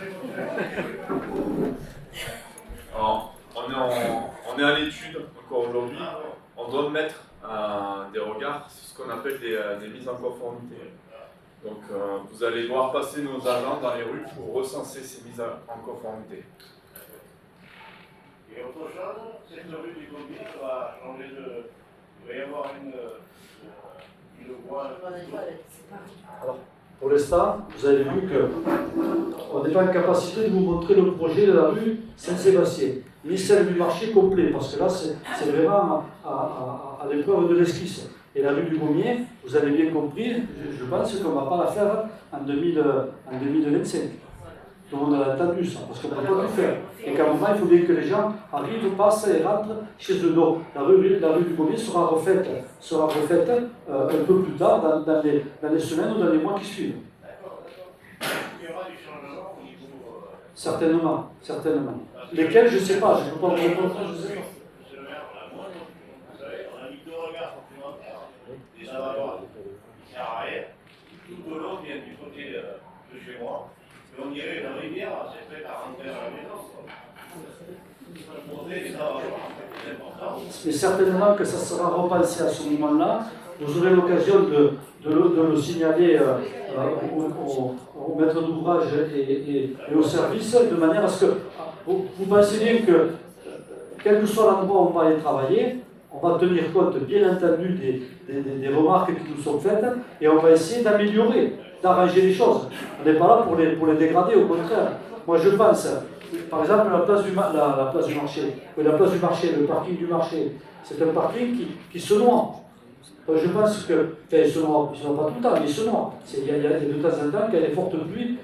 Alors, on est à l'étude encore aujourd'hui. On doit mettre des regards sur ce qu'on appelle des mises en conformité. Donc, vous allez voir passer nos agents dans les rues pour recenser ces mises en conformité. Et autre chose, cette rue du Gommier va changer de. Il va y avoir une voie. Alors, pour l'instant, vous avez vu qu'on n'est pas en capacité de vous montrer le projet de la rue Saint-Sébastien, ni celle du marché complet, parce que là, c'est vraiment à l'épreuve de l'esquisse. Et la rue du Gommier, vous avez bien compris, je pense qu'on ne va pas la faire en 2025. Tout le monde a entendu ça, parce qu'on ne peut pas tout faire. Et qu'à un moment, il faut bien que les gens arrivent, passent et rentrent chez eux. Donc, la rue du Gommier sera refaite un peu plus tard, dans les semaines ou dans les mois qui suivent. Il y aura du changement au niveau. Certainement. Lesquels, je ne sais pas, je ne peux pas vous répondre, je ne sais pas. Monsieur le maire, moi, vous savez, on a mis 2 regards supplémentaires. Des avaloirs, qui ne servent à rien. Tout de l'eau vient du côté de chez moi. Et on dirait une rivière, c'est prêt à rentrer dans la maison. Monter les avaloirs, c'est important. Mais certainement que ça sera repensé à ce moment-là. Vous aurez l'occasion de le signaler au maître d'ouvrage et au service, de manière à ce que vous pensez bien que, quel que soit l'endroit où on va aller travailler, on va tenir compte, bien entendu, des remarques qui nous sont faites, et on va essayer d'améliorer, d'arranger les choses. On n'est pas là pour les dégrader, au contraire. Moi, je pense, par exemple, la place du marché, le parking du marché, c'est un parking qui se noie. Je pense que, enfin, il se noie pas tout le temps, mais il se noie. Il y a de temps en temps, quand il y a des fortes pluies,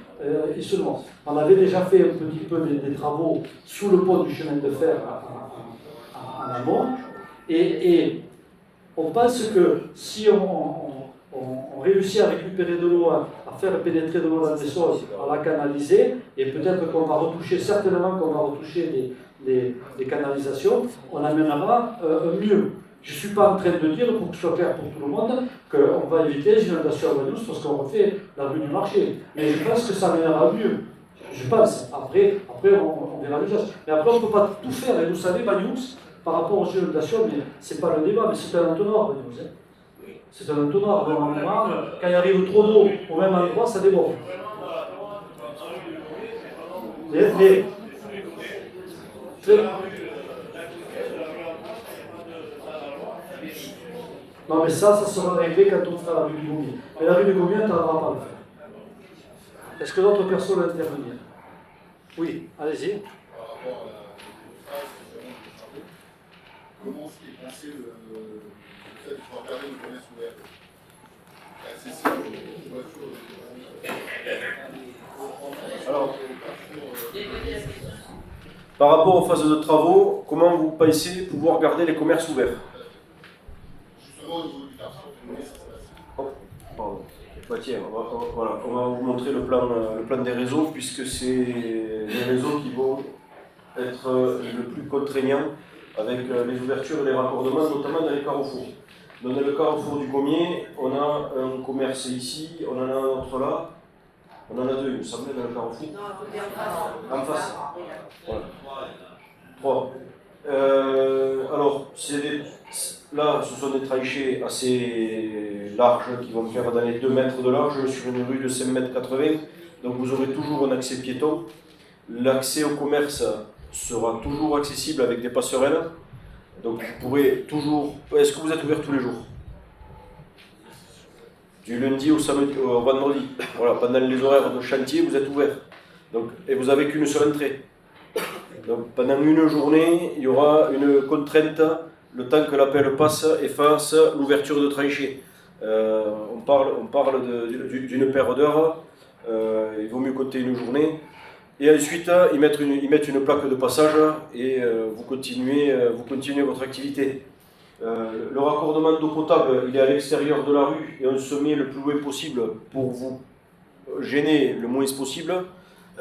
il se noie. On avait déjà fait un petit peu des travaux sous le pont du chemin de fer en amont, et on pense que si on réussit à récupérer de l'eau, à faire pénétrer de l'eau dans les sols, à la canaliser, et peut-être qu'on va retoucher, certainement qu'on va retoucher les canalisations, on amènera mieux. Je ne suis pas en train de dire, pour que ce soit clair pour tout le monde, qu'on va éviter les inondations à Vaduz parce qu'on refait la rue du marché. Mais je pense que ça amènera mieux. Je pense. Après on verra les choses. Mais après, on ne peut pas tout faire. Et vous savez, Vaduz, par rapport aux inondations, ce n'est pas le débat, mais c'est un entonnoir, Vaduz. C'est un entonnoir. Normalement, quand il arrive trop d'eau au même endroit, ça déborde. Non, mais ça sera réglé quand on fera la rue du Gommier. Mais la rue du Gommier, on ne tardera pas à le faire. Est-ce que d'autres personnes veulent intervenir? Oui, allez-y. Par rapport à comment est pensé le fait de pouvoir garder le commerce ouvert, accessible aux voitures? Alors, par rapport aux phases de travaux, comment vous pensez pouvoir garder les commerces ouverts? Justement, au niveau du quartier, ça se passe. Pardon. Bah tiens, on va vous montrer le plan des réseaux, puisque c'est les réseaux qui vont être le plus contraignants avec les ouvertures et les raccordements, notamment dans les carrefours. Donc, dans le carrefour du Gommier, on a un commerce ici, on en a un autre là, on en a deux, il me semblait, dans le carrefour. En face. Voilà. 3. Alors, là, ce sont des tranchées assez larges qui vont faire dans les 2 mètres de large sur une rue de 5,80 m. Donc vous aurez toujours un accès piéton. L'accès au commerce sera toujours accessible avec des passerelles. Donc vous pourrez toujours... Est-ce que vous êtes ouvert tous les jours? Du lundi au samedi, au vendredi. Voilà, pendant les horaires de chantier, vous êtes ouvert. Donc, et vous n'avez qu'une seule entrée. Donc pendant une journée, il y aura une contrainte, le temps que l'appel passe et fasse l'ouverture de tranchées. On parle d'une paire d'heures, il vaut mieux compter une journée. Et ensuite, ils mettent une plaque de passage et vous continuez votre activité. Le raccordement d'eau potable, il est à l'extérieur de la rue et on se met le plus loin possible pour vous gêner le moins possible,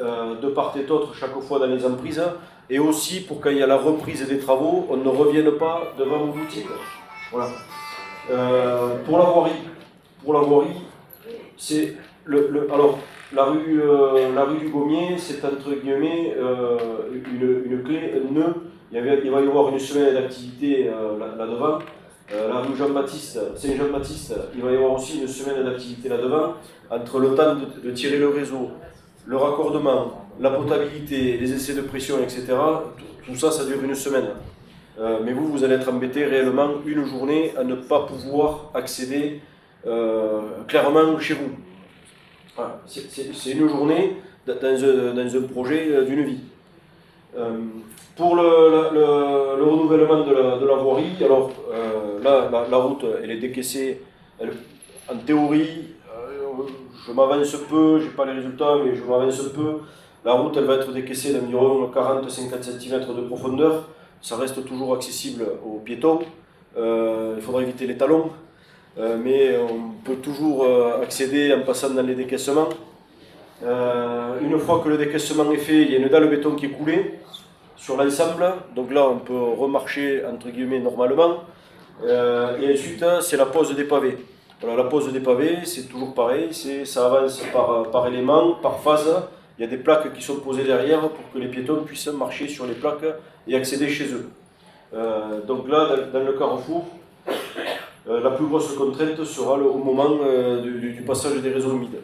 de part et d'autre chaque fois dans les emprises, et aussi pour quand il y a la reprise des travaux, on ne revienne pas devant vos boutiques. Voilà. Pour la voirie, c'est alors la rue du Gommier, c'est entre guillemets une clé, un nœud. Il va y avoir une semaine d'activité là-devant. La rue Saint-Jean-Baptiste, il va y avoir aussi une semaine d'activité là-devant, entre le temps de tirer le réseau, le raccordement, la potabilité, les essais de pression, etc. Tout ça, ça dure une semaine. Mais vous allez être embêté réellement une journée à ne pas pouvoir accéder clairement chez vous. Voilà. C'est une journée dans un projet d'une vie. Pour le renouvellement de la voirie, alors là, la route, elle est décaissée. En théorie, je m'avance peu, je n'ai pas les résultats, mais je m'avance peu. La route, elle va être décaissée d'environ 40-50 cm de profondeur. Ça reste toujours accessible aux piétons. Il faudra éviter les talons, mais on peut toujours accéder en passant dans les décaissements. Une fois que le décaissement est fait, il y a une dalle béton qui est coulée sur l'ensemble, donc là on peut remarcher entre guillemets normalement, et ensuite c'est la pose des pavés. Voilà, la pose des pavés, c'est toujours pareil, ça avance par élément, par phase. Il y a des plaques qui sont posées derrière pour que les piétons puissent marcher sur les plaques et accéder chez eux. Donc là, dans le carrefour, la plus grosse contrainte sera au moment du passage des réseaux humides.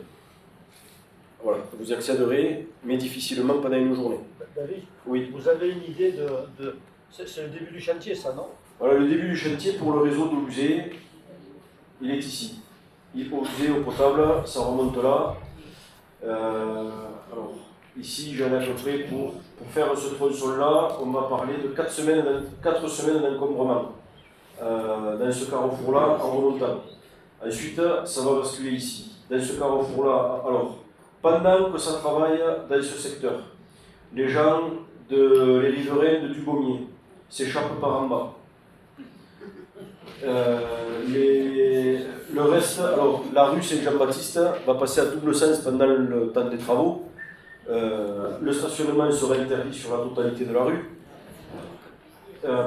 Voilà, vous y accéderez, mais difficilement pendant une journée. David, oui. Vous avez une idée c'est le début du chantier, ça, non? Voilà, le début du chantier pour le réseau d'eau usée, il est ici. Eau usée, eau potable, ça remonte là. Alors, ici, j'en ai à peu près pour faire ce tronçon-là, on va parler de 4 semaines d'encombrement dans ce carrefour-là en remontant. Ensuite, ça va basculer ici. Dans ce carrefour-là, alors, pendant que ça travaille dans ce secteur, les gens, les riverains de Dugommier s'échappent par en bas. Le reste, alors la rue Saint-Jean-Baptiste va passer à double sens pendant le temps des travaux. Le stationnement sera interdit sur la totalité de la rue.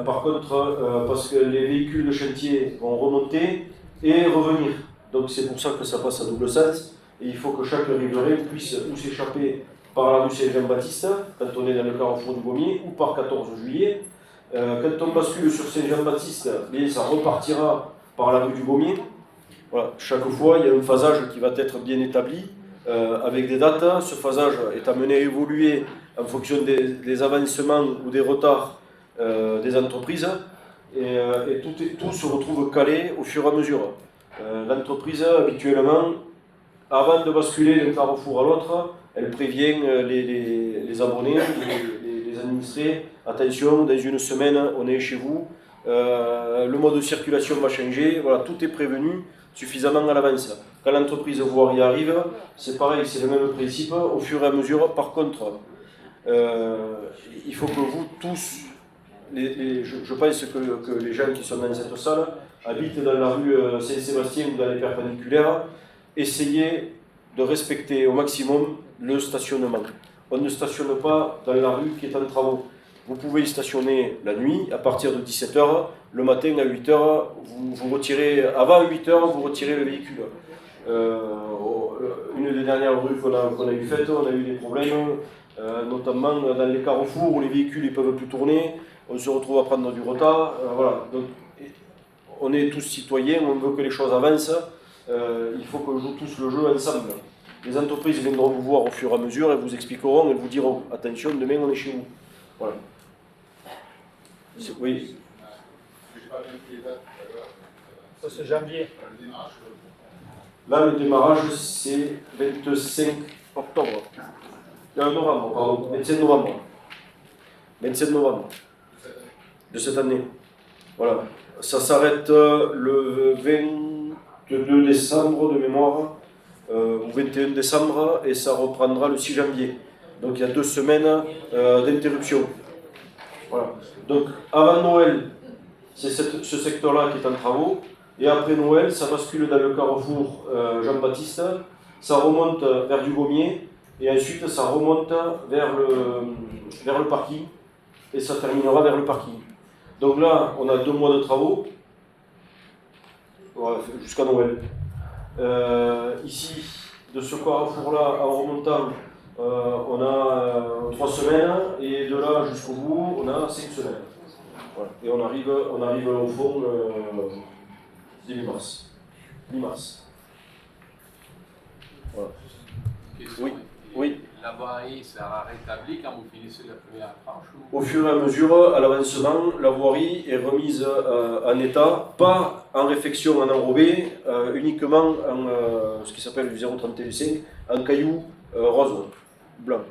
Par contre, parce que les véhicules de chantier vont remonter et revenir. Donc c'est pour ça que ça passe à double sens. Et il faut que chaque riverain puisse ou s'échapper par la rue Saint-Jean-Baptiste, quand on est dans le carrefour du Gommier, ou par 14 juillet. Quand on bascule sur Saint-Jean-Baptiste, ça repartira par la rue du Gommier. Voilà. Chaque fois, il y a un phasage qui va être bien établi, avec des dates. Ce phasage est amené à évoluer en fonction des avancements ou des retards des entreprises. Et tout se retrouve calé au fur et à mesure. L'entreprise, habituellement, avant de basculer d'un carrefour à l'autre, elle prévient les abonnés, les administrés. Attention, dans une semaine, on est chez vous. Le mode de circulation va changer. Voilà, tout est prévenu suffisamment à l'avance. Quand l'entreprise voirie arrive, c'est pareil, c'est le même principe. Au fur et à mesure, par contre, il faut que vous tous, je pense que les gens qui sont dans cette salle habitent dans la rue Saint-Sébastien ou dans les perpendiculaires. Essayez de respecter au maximum le stationnement. On ne stationne pas dans la rue qui est en travaux. Vous pouvez y stationner la nuit à partir de 17 h, le matin à 8 h, vous retirez, avant 8 h, vous retirez le véhicule. Une des dernières rues qu'on a eu faites, on a eu des problèmes, notamment dans les carrefours où les véhicules ne peuvent plus tourner, on se retrouve à prendre du retard. Voilà. Donc, on est tous citoyens, on veut que les choses avancent. Il faut qu'on joue tous le jeu ensemble. Les entreprises viendront vous voir au fur et à mesure et vous expliqueront et vous diront attention, demain on est chez vous. Voilà. Oui. J'ai pas bien pris les dates tout à l'heure. Ça, c'est janvier. Le démarrage, Là, le démarrage, c'est 25 octobre. Novembre, pardon. 25 novembre. 25 novembre de cette année. Voilà. Ça s'arrête le 22 décembre de mémoire, ou 21 décembre, et ça reprendra le 6 janvier. Donc il y a 2 semaines d'interruption. Voilà. Donc avant Noël, c'est ce secteur-là qui est en travaux. Et après Noël, ça bascule dans le carrefour Jean-Baptiste, ça remonte vers Dugommier, et ensuite ça remonte vers le parking, et ça terminera vers le parking. Donc là, on a 2 mois de travaux, voilà, jusqu'à Noël. Ici, de ce carrefour-là, en remontant, on a 3 semaines, et de là jusqu'au bout, on a 5 semaines. Voilà. Et on arrive au fond début mars. Mi-mars. Voilà. Question. Oui. Oui. La voirie sera rétablie quand vous finissez la première tranche ou... Au fur et à mesure, à l'avancement, la voirie est remise en état, pas en réfection en enrobé, uniquement en ce qui s'appelle du 0,31,5, en cailloux rose, blanc.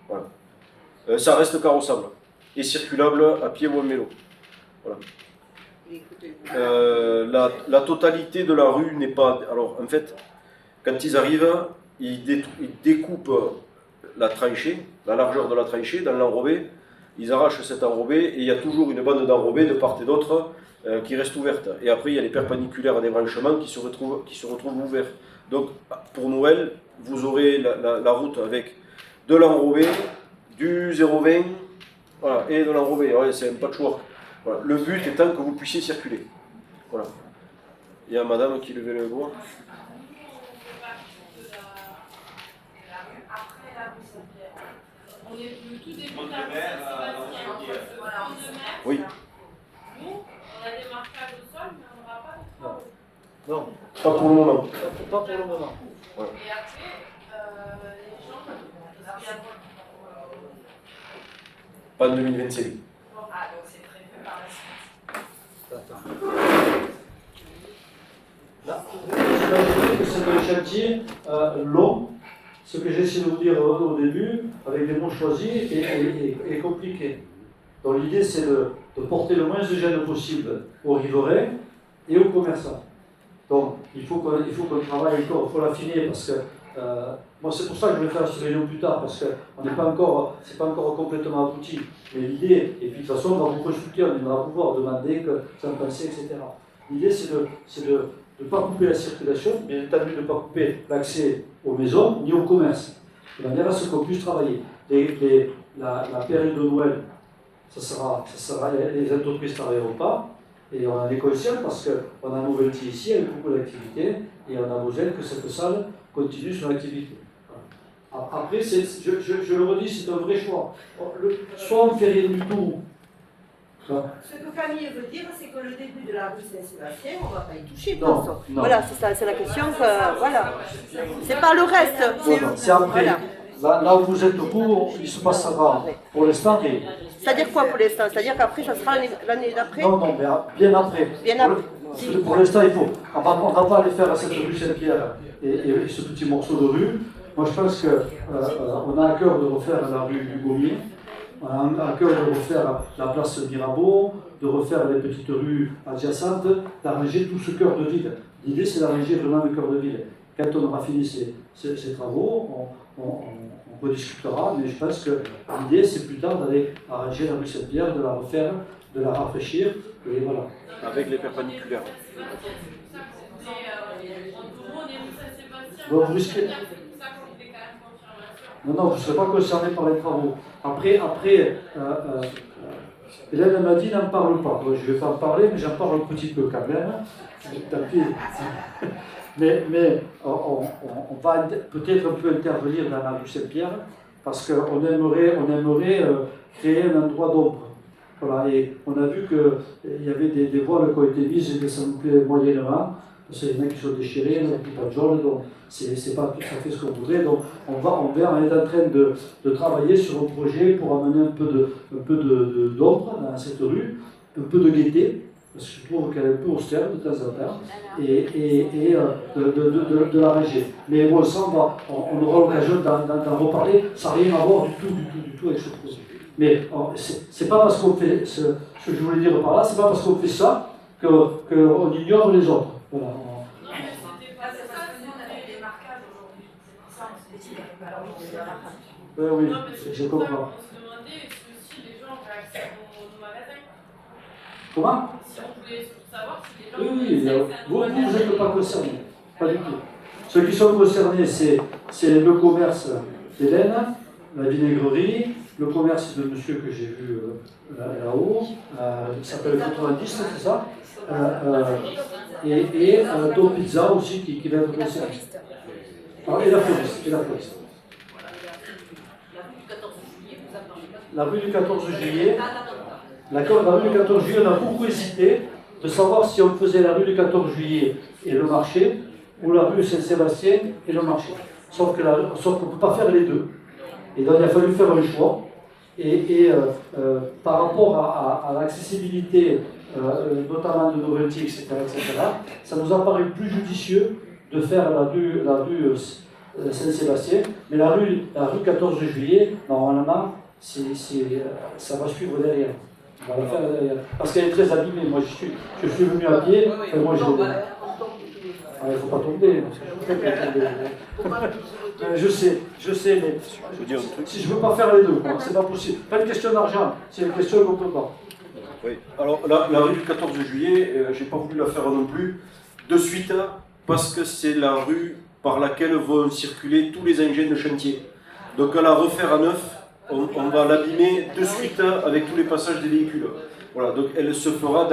Voilà. Ça reste carrossable et circulable à pied ou en vélo. Voilà. La totalité de la rue n'est pas... Alors en fait, quand ils arrivent, ils découpent la tranchée, la largeur de la tranchée dans l'enrobé, ils arrachent cet enrobé et il y a toujours une bande d'enrobé de part et d'autre qui reste ouverte. Et après il y a les perpendiculaires à des branchements qui se retrouvent ouverts. Donc pour Noël, vous aurez la route avec de l'enrobé, du 0,20 voilà, et de l'enrobé. Ouais, c'est un patchwork. Voilà. Le but étant que vous puissiez circuler. Voilà. Il y a madame qui levait le doigt. On est le tout début de la Saint-Sébastien. Voilà, Oui. Nous, on a des marquages au sol, mais on n'aura pas de travaux. Non, Pas pour le moment. pas pour le moment. Ouais. Et après, les gens, parce qu'il y a Pas en 2025. ah, donc c'est prévu par la suite. Là, j'imaginez que c'est un chantier long. Ce que j'ai essayé de vous dire au début, avec les mots choisis, est compliqué. Donc l'idée, c'est de porter le moins de gêne possible aux riverains et aux commerçants. Donc il faut qu'on travaille encore, il faut l'affiner, parce que moi c'est pour ça que je vais faire cette réunion plus tard, parce que c'est pas encore complètement abouti. Mais l'idée, et puis de toute façon, on va vous consulter, on va pouvoir demander que ça me pensait, etc. L'idée, c'est de ne pas couper la circulation, bien entendu de ne pas couper l'accès aux maisons ni au commerce, de manière à ce qu'on puisse travailler. La période de Noël, les entreprises ne travailleront pas, et on en est conscient parce qu'on a un Novelty ici avec beaucoup d'activités, et on a besoin que cette salle continue son activité. Voilà. Après, je le redis, c'est un vrai choix. Soit on ne fait rien du tout. Ce que Camille veut dire, c'est que le début de la rue Saint-Sébastien, on ne va pas y toucher. Non. Voilà, c'est ça, c'est la question. Voilà. C'est pas le reste. C'est après. Voilà. Là où vous êtes vous, il se passera pour l'instant rien. C'est-à-dire quoi pour l'instant? C'est-à-dire qu'après, ça sera l'année d'après? Non, mais bien après. Bien après. Pour l'instant, il faut. On ne va pas aller faire à cette rue Saint-Pierre et ce petit morceau de rue. Moi, je pense qu'on a à cœur de refaire la rue du Gommier. On a à cœur de refaire la place Mirabeau, de refaire les petites rues adjacentes, d'arranger tout ce cœur de ville. L'idée, c'est d'arranger vraiment le cœur de ville. Quand on aura fini ces travaux, on rediscutera, mais je pense que l'idée, c'est plus tard d'aller arranger la rue Saint-Pierre, de la refaire, de la rafraîchir, et voilà. Avec les perpendiculaires. Donc, vous risquez... Non, vous ne serez pas concerné par les travaux. Après Hélène m'a dit n'en parle pas. Bon, je ne vais pas en parler, mais j'en parle un petit peu quand même. Tant pis. Mais on va peut-être un peu intervenir dans la rue Saint-Pierre, parce qu'on aimerait créer un endroit d'ombre. Voilà, et on a vu qu'il y avait des voiles qui ont été mises et que ça nous plaît moyennement. C'est les mecs qui sont déchirés, ils n'ont plus pas de jaune, donc c'est pas tout à fait ce qu'on voudrait. Donc on est en train de travailler sur un projet pour amener un peu d'ombre dans cette rue, un peu de gaieté, parce que je trouve qu'elle est un peu austère de temps en temps, et de l'arranger. Mais bon, ça, on aura l'occasion d'en reparler, ça n'a rien à voir du tout avec ce projet. Mais c'est pas parce qu'on fait, ce que je voulais dire par là, c'est pas parce qu'on fait ça qu'on ignore les autres. Voilà. Non, mais c'était pas ça, on avait des marquages aujourd'hui. Oui, Non, mais c'est je pour ça comprends. qu'on se demandait si les gens avaient accès à nos magasins. Comment? Si on voulait savoir si les gens Oui, avaient accès à nos vous magasins. n'êtes pas concernés. Pas du tout. Ceux qui sont concernés, c'est le commerce d'Hélène, la vinaigrerie, le commerce de monsieur que j'ai vu là-haut, qui s'appelle 90, c'est ça, et Don Pizza aussi qui va être concerné. Et la floriste. La rue du 14 juillet, la rue du 14 juillet, on a beaucoup hésité de savoir si on faisait la rue du 14 juillet et le marché, ou la rue Saint-Sébastien et le marché. Sauf qu'on ne peut pas faire les deux. Et donc il a fallu faire un choix. Par rapport à l'accessibilité, notamment de novelty, etc., ça nous a paru plus judicieux de faire la rue Saint-Sébastien. Mais la rue 14 juillet, normalement, ça va suivre derrière. On va la faire derrière. Parce qu'elle est très abîmée. Moi, je suis venu à pied. Et moi, il ne faut pas tomber. Je sais, mais si je ne veux pas faire les deux, c'est pas possible. Pas une question d'argent, c'est une question qu'on ne peut pas. Oui, alors la rue du 14 juillet, j'ai pas voulu la faire non plus de suite, parce que c'est la rue par laquelle vont circuler tous les engins de chantier. Donc à la refaire à neuf, on va l'abîmer de suite avec tous les passages des véhicules. Voilà, donc elle se fera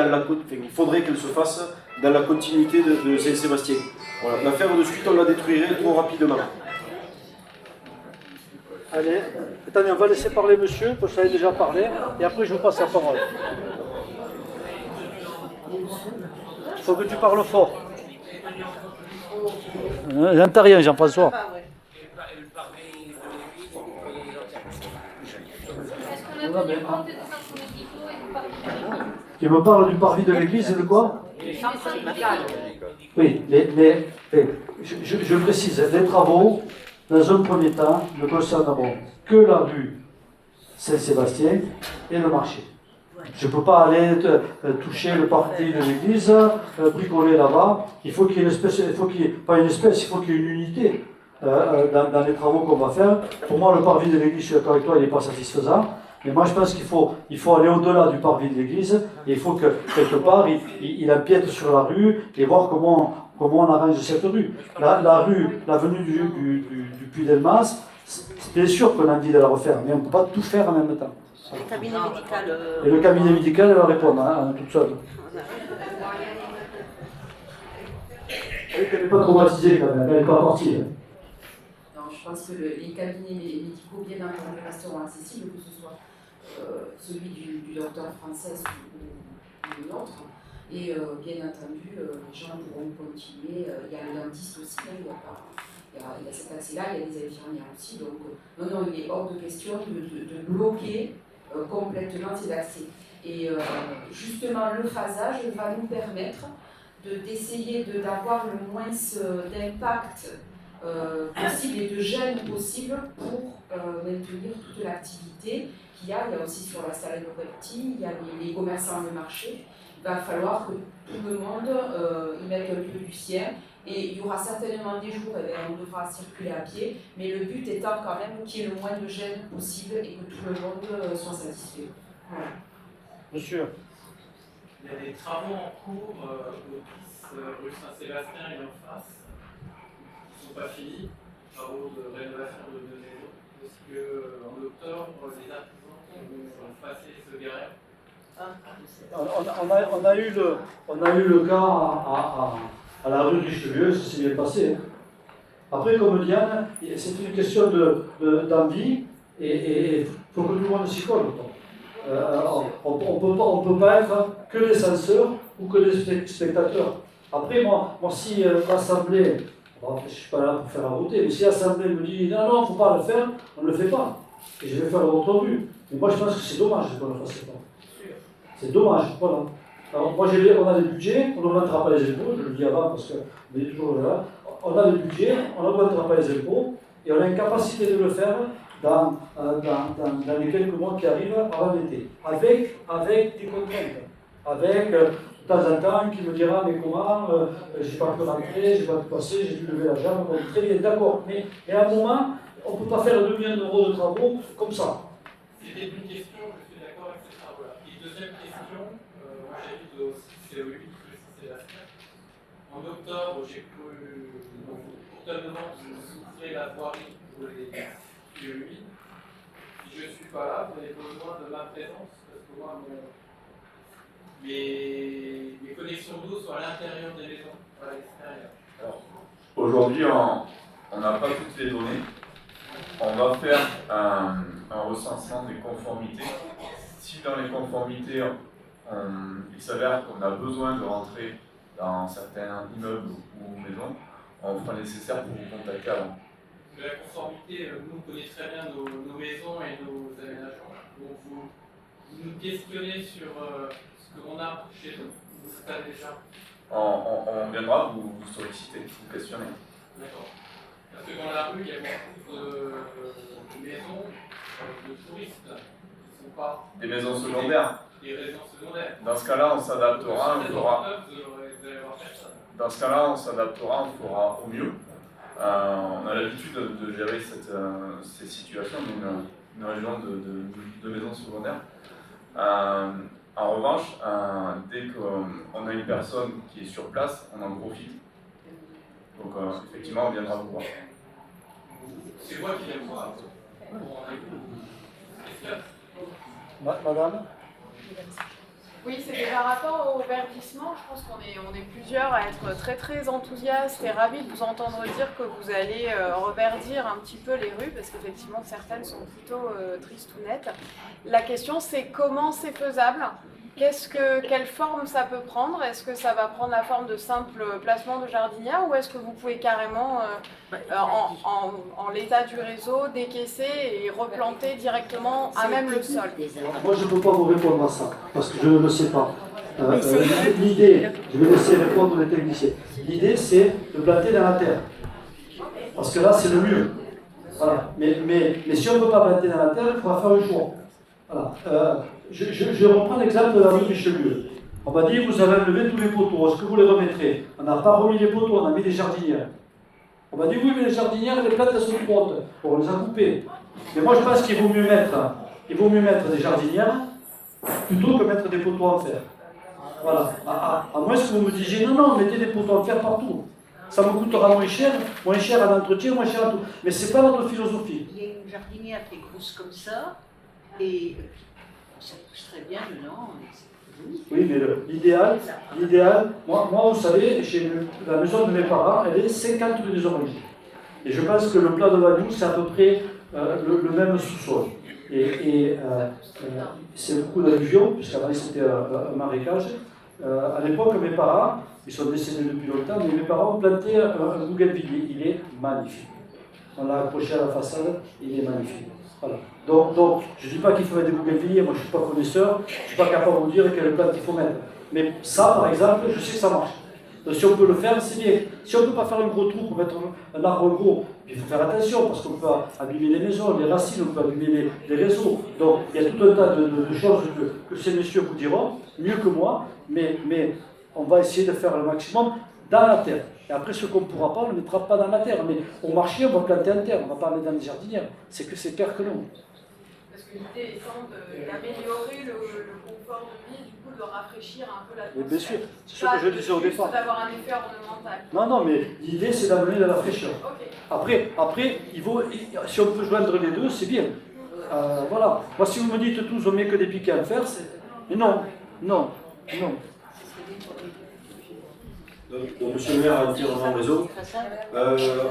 il faudrait qu'elle se fasse dans la continuité de Saint-Sébastien. Voilà, la faire de suite, on la détruirait trop rapidement. Allez, attendez, on va laisser parler monsieur, parce que ça a déjà parlé, et après je vous passe la parole. Il faut que tu parles fort. J'entends rien, Jean-François. Tu me parles du parvis de l'église et de quoi? Oui, je précise, les travaux, dans un premier temps, ne concerneront que la rue Saint-Sébastien et le marché. Je ne peux pas aller toucher le parvis de l'église, bricoler là-bas. Il faut qu'il y ait une espèce, il faut qu'il y ait une unité dans les travaux qu'on va faire. Pour moi, le parvis de l'église, je suis d'accord avec toi, il n'est pas satisfaisant. Mais moi, je pense qu'il faut aller au-delà du parvis de l'église. Et il faut que, quelque part, il empiète sur la rue et voir comment on arrange cette rue. L'avenue du Puy-Delmas, c'est sûr qu'on a envie de la refaire, mais on ne peut pas tout faire en même temps. Le cabinet médical. Et le cabinet médical, elle va répondre, hein, toute seule. Elle n'est pas traumatisée quand même, elle n'est pas partie. Non, je pense que les cabinets médicaux, bien entendu, resteront accessibles, que ce soit celui du docteur Frances ou le nôtre. Et bien entendu, les gens pourront continuer. Il y a le dentiste aussi, hein, il y a cet accès-là, il y a des infirmières aussi. Donc, non, il est hors de question de bloquer complètement ces accès. Et justement, le phasage va nous permettre d'essayer d'avoir le moins d'impact possible et de gêne possible pour maintenir toute l'activité qu'il y a. Il y a aussi sur la salle de Repti, il y a les commerçants, le marché. Il va falloir que tout le monde y mette un peu du sien. Et il y aura certainement des jours où on devra circuler à pied, mais le but étant quand même qu'il y ait le moins de gêne possible et que tout le monde soit satisfait. Voilà. Monsieur. Il y a des travaux en cours au 10 rue Saint-Sébastien et en face, qui ne sont pas finis, travaux de rénovation de deux maisons. Est-ce qu'en octobre, les artisans vont passer ce garage? On a eu le cas à la rue du Cheveux, ça s'est bien passé. Après, comme Diane, c'est une question d'envie et il faut que tout le monde s'y colle. On ne peut pas être que des censeurs ou que des spectateurs. Après, moi si l'Assemblée, bon, je ne suis pas là pour faire un voter, mais si l'Assemblée me dit non, il ne faut pas le faire, on ne le fait pas. Et je vais faire votre but. Mais moi, je pense que c'est dommage qu'on ne le fasse pas. C'est dommage, voilà. Alors, moi, on a des budgets, on n'augmentera pas les impôts, je le dis avant parce qu'on est toujours là. On a le budget, on n'augmentera pas les impôts, et on a une capacité de le faire dans les quelques mois qui arrivent avant l'été, avec des contraintes, avec de temps en temps qui me dira mais comment, j'ai pas pu rentrer, j'ai pas pu passer, j'ai dû lever la jambe, bon, très bien, d'accord, mais à un moment, on ne peut pas faire 2 millions d'euros de travaux comme ça. C'était une question, je suis d'accord avec ces travaux-là. Et deuxième question, moi j'habite au CE8, le Saint-Sébastien. En octobre, j'ai cru, pour tellement souffler la voirie pour les CE8. Si je ne suis pas là, vous avez besoin de ma présence, parce que moi, mes connexions d'eau sont à l'intérieur des maisons, pas à l'extérieur. Alors, aujourd'hui, on n'a pas toutes les données. On va faire un recensement des conformités. Si dans les conformités, il s'avère qu'on a besoin de rentrer dans certains immeubles ou maisons, on fera le nécessaire pour vous contacter avant. La conformité, nous on connaît très bien nos maisons et nos aménagements. Donc vous nous questionnez sur ce qu'on a chez nous, vous savez déjà. On viendra vous solliciter, vous questionner. D'accord. Parce que dans la rue, il y a beaucoup de maisons de touristes qui ne sont pas... Des maisons secondaires. Des maisons secondaires. Dans ce cas-là, on s'adaptera, on fera... Dans ce cas-là, on s'adaptera, on fera au mieux. On a l'habitude de gérer ces situations, une région de maisons secondaires. En revanche, dès qu'on a une personne qui est sur place, on en profite. Donc effectivement, on viendra vous voir. C'est moi qui viens vous voir. Madame ? Oui, c'était par rapport au verdissement. Je pense qu'on est plusieurs à être très très enthousiastes et ravis de vous entendre dire que vous allez reverdir un petit peu les rues, parce qu'effectivement certaines sont plutôt tristounettes. La question c'est comment c'est faisable ? Quelle forme ça peut prendre? Est-ce que ça va prendre la forme de simple placement de jardinière, ou est-ce que vous pouvez carrément, en l'état du réseau, décaisser et replanter directement à même le sol? Moi, je ne peux pas vous répondre à ça, parce que je ne le sais pas. L'idée, je vais laisser répondre les techniciens. L'idée, c'est de planter dans la terre. Parce que là, c'est le mieux. Voilà. Mais si on ne peut pas planter dans la terre, il faudra faire un choix. Voilà. Je reprends l'exemple de la rue Richelieu. On m'a dit, vous avez enlevé tous les poteaux, est-ce que vous les remettrez? On n'a pas remis les poteaux, on a mis des jardinières. On m'a dit, oui, mais les jardinières, les plantes, elles sont droites. On les a coupées. Mais moi, je pense qu'il vaut mieux mettre des jardinières plutôt que mettre des poteaux en fer. Voilà. À moins que vous me disiez, non, mettez des poteaux en fer partout. Ça me coûtera moins cher en entretien, moins cher en tout. Mais ce n'est pas notre philosophie. Il y a une jardinière qui est grosse comme ça, et ça pousse très bien dedans. Oui, mais l'idéal, moi, vous savez, chez la maison de mes parents, elle est 50 rue des Oranges. Et je pense que le plat de Vagnou, c'est à peu près le même sous-sol. C'est beaucoup d'alluvions, puisqu'avant c'était un marécage. À l'époque, mes parents, ils sont décédés depuis longtemps, mais mes parents ont planté un bougainvillier. Il est magnifique. On l'a accroché à la façade, il est magnifique. Voilà. Donc, je ne dis pas qu'il faut mettre des bougainvilliers, moi je ne suis pas connaisseur, je ne suis pas capable de vous dire quelle plante il faut mettre. Mais ça, par exemple, je sais que ça marche. Donc, si on peut le faire, c'est bien. Si on ne peut pas faire un gros trou pour mettre un arbre gros, il faut faire attention, parce qu'on peut abîmer les maisons, les racines, on peut abîmer les réseaux. Donc, il y a tout un tas de choses que ces messieurs vous diront, mieux que moi, mais on va essayer de faire le maximum dans la terre. Et après, ce qu'on ne pourra pas, on ne le mettra pas dans la terre. Mais au marché, on va planter en terre, on ne va pas aller dans les jardinières. C'est que c'est clair que non. Parce que l'idée étant d'améliorer le confort de vie, du coup de rafraîchir un peu l'atmosphère. Bien sûr, c'est ce que je disais au départ. D'avoir un effet ornemental. Non, mais l'idée c'est d'amener de la fraîcheur. Okay. Après, si on peut joindre les deux, c'est bien. Voilà. Moi, si vous me dites tous, on met que des piquets à faire, mais non. Donc, monsieur le maire a entièrement raison.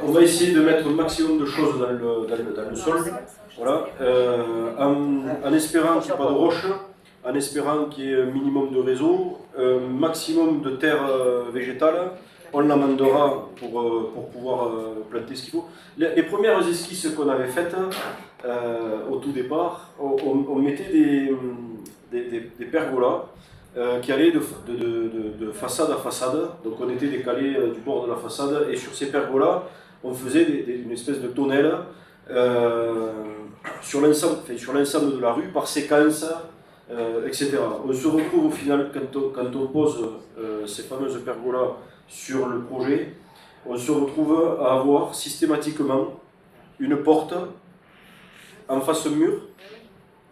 On va essayer de mettre le maximum de choses dans le sol, voilà, en espérant qu'il n'y ait pas de roches, en espérant qu'il y ait un minimum de réseau, un maximum de terre végétale. On l'amendera pour pouvoir planter ce qu'il faut. Les premières esquisses qu'on avait faites au tout départ, on mettait des pergolas qui allaient de façade à façade. Donc on était décalé du bord de la façade et sur ces pergolas, on faisait une espèce de tonnelle sur l'ensemble de la rue par séquence, etc. On se retrouve au final, quand on pose ces fameuses pergolas sur le projet, on se retrouve à avoir systématiquement une porte en face mur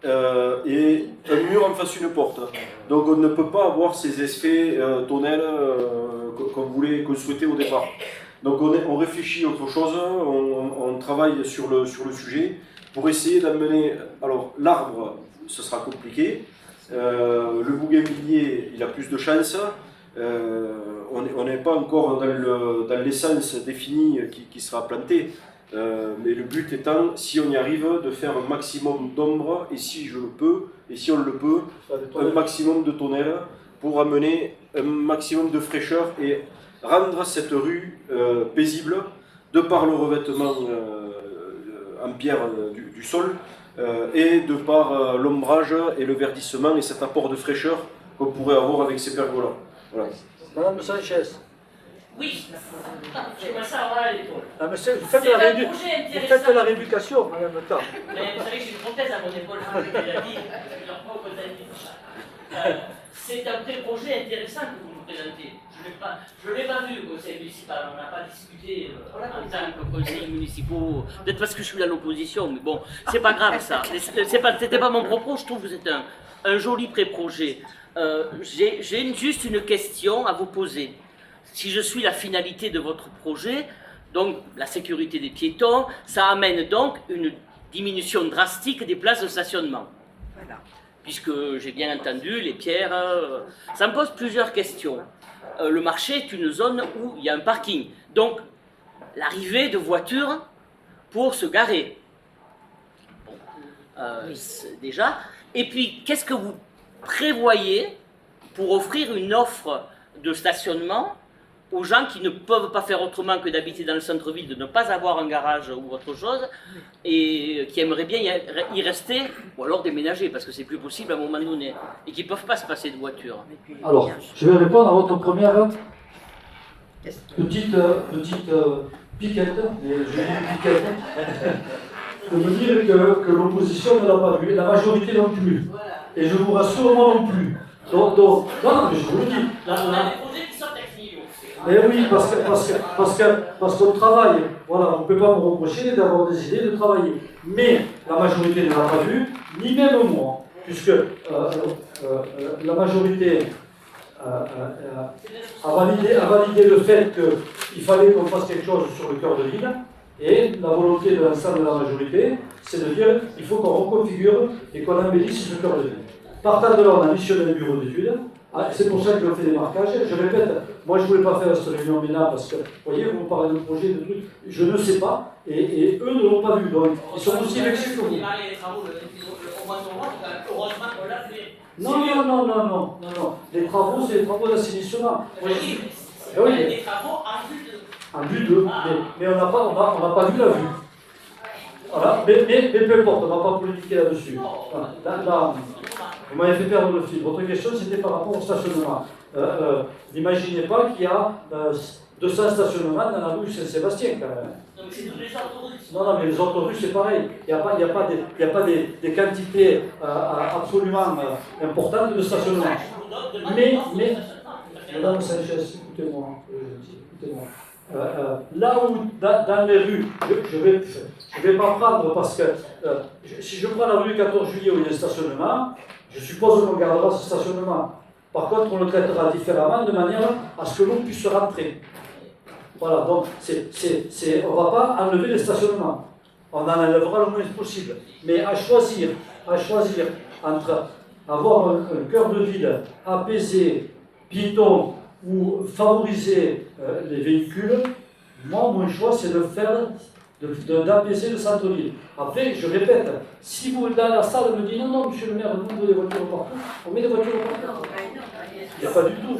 et un mur en face une porte. Donc on ne peut pas avoir ces effets tonnels qu'on souhaitait au départ. Donc on réfléchit à autre chose, on travaille sur le sujet pour essayer d'amener... Alors l'arbre, ce sera compliqué, le bougainvillier, il a plus de chance. On n'est pas encore dans l'essence définie qui sera plantée, mais le but étant, si on y arrive, de faire un maximum d'ombre, et si on le peut, un maximum de tonnelles pour amener un maximum de fraîcheur et rendre cette rue paisible, de par le revêtement en pierre du sol, et de par l'ombrage et le verdissement et cet apport de fraîcheur qu'on pourrait avoir avec ces pergolas. Voilà. Madame Sanchez. Oui, j'aimerais ça avoir l'épaule. Ah, mais vous faites la rééducation en même temps. Mais vous savez que j'ai une prothèse à mon épaule, c'est un pré-projet intéressant que vous nous présentez. Je ne l'ai pas vu au conseil municipal, on n'a pas discuté en tant que conseiller municipal, peut-être parce que je suis à l'opposition, mais bon, c'est pas grave ça. C'était pas mon propos, je trouve que c'est un joli pré-projet. J'ai juste une question à vous poser. Si je suis la finalité de votre projet, donc la sécurité des piétons, ça amène donc une diminution drastique des places de stationnement. Voilà. Puisque j'ai bien entendu, les pierres, ça me pose plusieurs questions. Le marché est une zone où il y a un parking. Donc, l'arrivée de voitures pour se garer. Bon, déjà. Et puis, qu'est-ce que vous prévoyez pour offrir une offre de stationnement aux gens qui ne peuvent pas faire autrement que d'habiter dans le centre-ville, de ne pas avoir un garage ou autre chose, et qui aimeraient bien y rester, ou alors déménager, parce que c'est plus possible à un moment donné, et qui ne peuvent pas se passer de voiture. Alors, je vais répondre à votre première petite piquette, mais je dis piquette, de me dire que l'opposition ne l'a pas vu, et la majorité non plus. Et je vous rassure, moi non plus. Donc non, mais je vous le dis. Mais oui, parce qu'on travaille. Voilà, on ne peut pas me reprocher d'avoir des idées, de travailler. Mais la majorité ne l'a pas vu, ni même moi, puisque la majorité a validé le fait qu'il fallait qu'on fasse quelque chose sur le cœur de ville. Et la volonté de l'ensemble de la majorité, c'est de dire qu'il faut qu'on reconfigure et qu'on embellisse ce cœur de ville. Partant de là, on a missionné un bureau d'études. C'est pour ça que je fais des marquages. Je répète, moi je ne voulais pas faire cette réunion maintenant parce que, vous voyez, vous me parlez de projet, de trucs, je ne sais pas, et eux ne l'ont pas vu. Donc, ils sont aussi vexés que vous. Non. Les travaux, c'est les travaux d'assainissement. Oui, des travaux en vue de. Mais on n'a pas vu la vue. Voilà, mais peu importe, on ne va pas politiquer là-dessus. Voilà. Vous m'avez fait perdre le fil. Votre question, c'était par rapport au stationnement. N'imaginez pas qu'il y a 200 stationnements dans la rue Saint-Sébastien, quand même. Donc c'est tous les autoroutes. Non, mais les autoroutes, c'est pareil. Il n'y a pas des quantités absolument importantes de stationnement. Mais Madame Sanchez, écoutez-moi. Là où, dans les rues, je vais pas prendre parce que si je prends la rue 14 juillet où il y a un stationnement, je suppose qu'on gardera ce stationnement. Par contre, on le traitera différemment de manière à ce que l'on puisse rentrer. Voilà, donc on ne va pas enlever les stationnements. On en enlèvera le moins possible. Mais à choisir entre avoir un cœur de ville apaisé, piéton, ou favoriser les véhicules, moi, mon choix, c'est de faire d'apaiser le centre-ville. Après, je répète, si vous, dans la salle, me dites non, monsieur le maire, nous on veut des voitures partout, on met des voitures partout. Il n'y a pas du tout.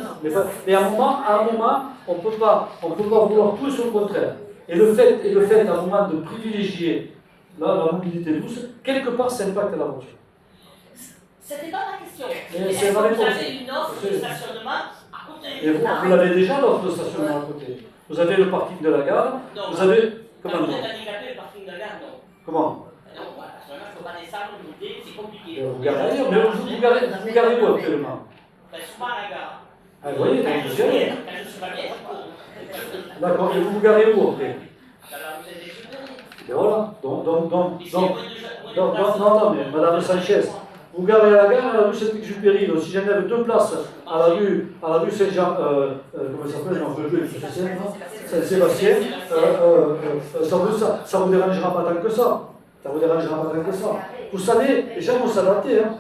Mais à un moment, on ne peut pas vouloir tout et son contraire. Et le fait à un moment de privilégier la mobilité douce, quelque part, ça impacte la voiture. C'était pas ma question. Est-ce que vous avez une offre de stationnement à côté et vous l'avez déjà, l'offre de stationnement à côté. Vous avez le parking de la gare, non, vous avez... Quand Comment vous êtes handicapé, le parking de la gare, non. Comment? Non, voilà, il ne faut pas descendre, monter, c'est compliqué. Vous garez ailleurs, mais vous garez où actuellement? Ben, souvent à la gare. Ah, vous voyez, Quand donc je vous suis gérez. bien, quand je suis pas bien, je cours. D'accord, et vous garez où après? Dans la rue des Exupéry. Et voilà, non, mais Madame Sanchez, vous garez à la gare à la rue Saint-Exupéry, donc si j'enlève 2 places à la rue Saint-Jean, comment ça s'appelle, Saint-Sébastien, ça vous dérangera pas tant que ça. Ça vous dérangera pas tant que ça. Vous savez, les gens vont s'adapter. Hein.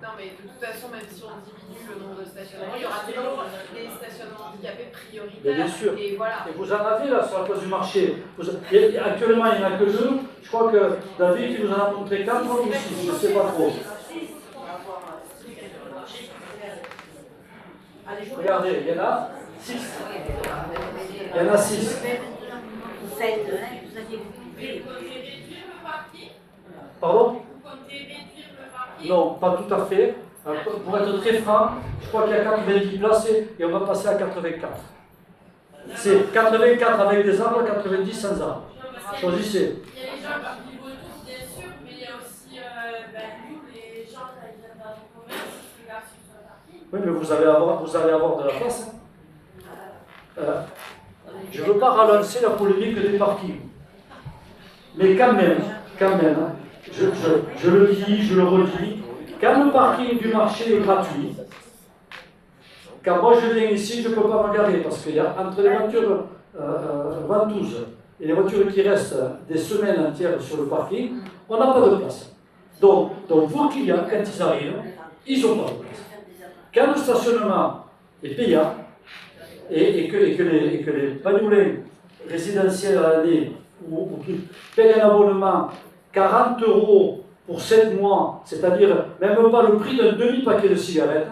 Non, mais de toute façon, même si on diminue le nombre de stationnements, il y aura toujours des stationnements handicapés prioritaires. Mais bien sûr. Et voilà. Et vous en avez là sur la place du marché. Actuellement, il n'y en a que 2. Je crois que David, il vous en a montré 4 ou 6, je ne sais pas trop. Regardez, il y en a 6. Il y en a 6. Vous faites, vous aviez réduire le parking? Pardon? Vous comptez réduire le parking? Non, pas tout à fait. Pour être très franc, je crois qu'il y a 90 places et on va passer à 84. C'est 84 avec des arbres, 90 sans arbres. Choisissez. Il y a les gens qui vivent autour, bien sûr, mais il y a aussi nous, les gens qui viennent dans le commerce, qui se garent sur le parking. Oui, mais vous allez avoir de la place. Je ne veux pas relancer la polémique des parkings. Mais quand même, hein, je le dis, je le redis, quand le parking du marché est gratuit, quand moi je viens ici, je ne peux pas me garer, parce qu'il y a entre les voitures ventouses et les voitures qui restent des semaines entières sur le parking, on n'a pas de place. Donc vos clients, quand ils arrivent, ils n'ont pas de place. Quand le stationnement est payant, et que les bagnolins résidentiels à l'année ou payent un abonnement 40 € pour 7 mois, c'est-à-dire même pas le prix d'un demi-paquet de cigarettes,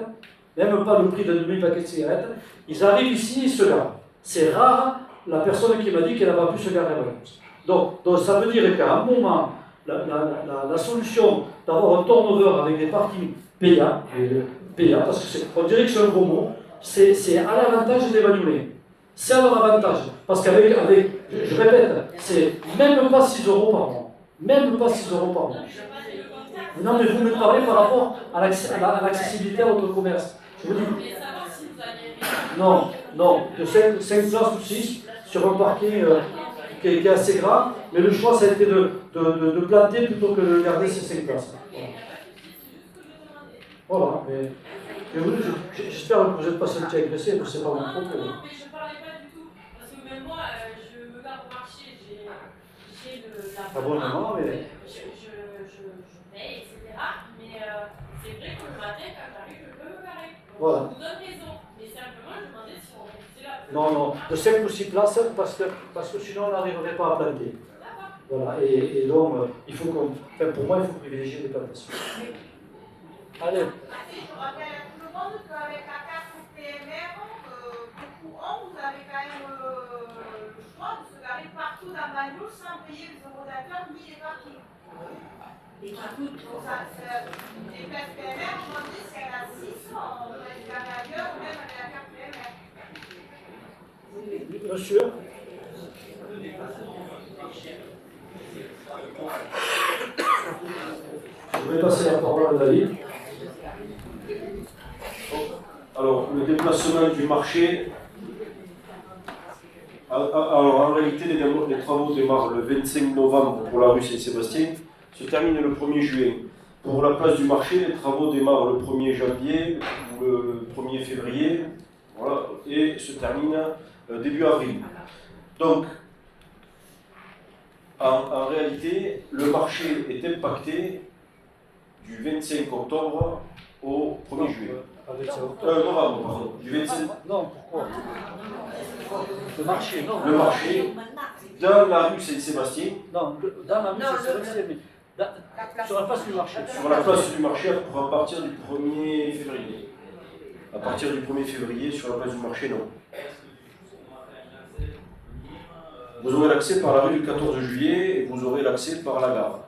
ils arrivent ici, ils se garent. C'est rare la personne qui m'a dit qu'elle n'a pas pu se garer avec nous. Donc ça veut dire qu'à un moment, la solution d'avoir un turnover avec des parkings payants, parce qu'on dirait que c'est un gros mot, c'est à l'avantage des bagnolins. C'est à leur avantage. Parce qu'avec, je répète, c'est même pas 6 € par mois. Même pas 6 € par mois. Non, mais vous me parlez par rapport à l'accessibilité à votre commerce. Je vous dis. Non, de 5 places ou 6 sur un parking qui est assez grand, mais le choix ça a été de planter plutôt que de garder ces 5 places. Voilà, mais j'espère que vous n'êtes pas senti agressé, que ce n'est pas mon propos. Non, mais je ne parlais pas du tout. Parce que même moi, je me gare au marché, j'ai Abonnement, mais... Je paye, etc. Mais c'est vrai que le matin, quand j'arrive, je peux me garer. Voilà. Je vous donne raison. Mais simplement, je demandais si on restait là. Non, de 5 ou 6 places, parce que sinon on n'arriverait pas à planter. Voilà, et donc, il faut pour moi, il faut privilégier les plantations. Allez. Je rappelle à tout le monde qu'avec la carte PMR, beaucoup vous avez quand même le choix de se garer partout dans la Bagnols sans payer les eurodateurs ni les parkings. Et qui coûte les places PMR, aujourd'hui, si elle a 6, on peut se garer ailleurs, même avec la carte PMR. Monsieur. Je vais passer la parole à David. Alors, le déplacement du marché, alors en réalité, les travaux démarrent le 25 novembre pour la rue Saint-Sébastien, se terminent le 1er juin. Pour la place du marché, les travaux démarrent le 1er janvier ou le 1er février, voilà, et se terminent début avril. Donc, en réalité, le marché est impacté du 25 octobre au 1er juillet. Avec sa hauteur. Novembre, pardon. Du 27. Non, pourquoi? Le marché, non. Le marché, dans la rue Saint-Sébastien. Non, dans la rue Saint-Sébastien, mais sur la place du marché. Sur la place du marché, à partir du 1er février. À partir du 1er février, sur la place du marché, non. Vous aurez l'accès par la rue du 14 juillet et vous aurez l'accès par la gare.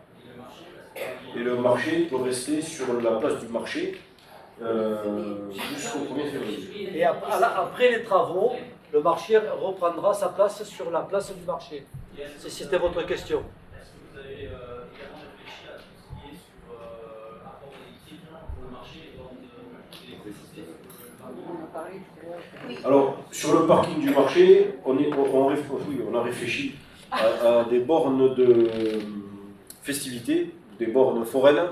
Et le marché peut rester sur la place du marché jusqu'au 1er février. Et après les travaux, le marché reprendra sa place sur la place du marché. C'était votre question. Est-ce que vous avez également réfléchi à tout ce qui est sur rapport politique pour le marché et bornes d'électricité? Alors, sur le parking du marché, on a réfléchi à des bornes de festivités, des bornes foraines,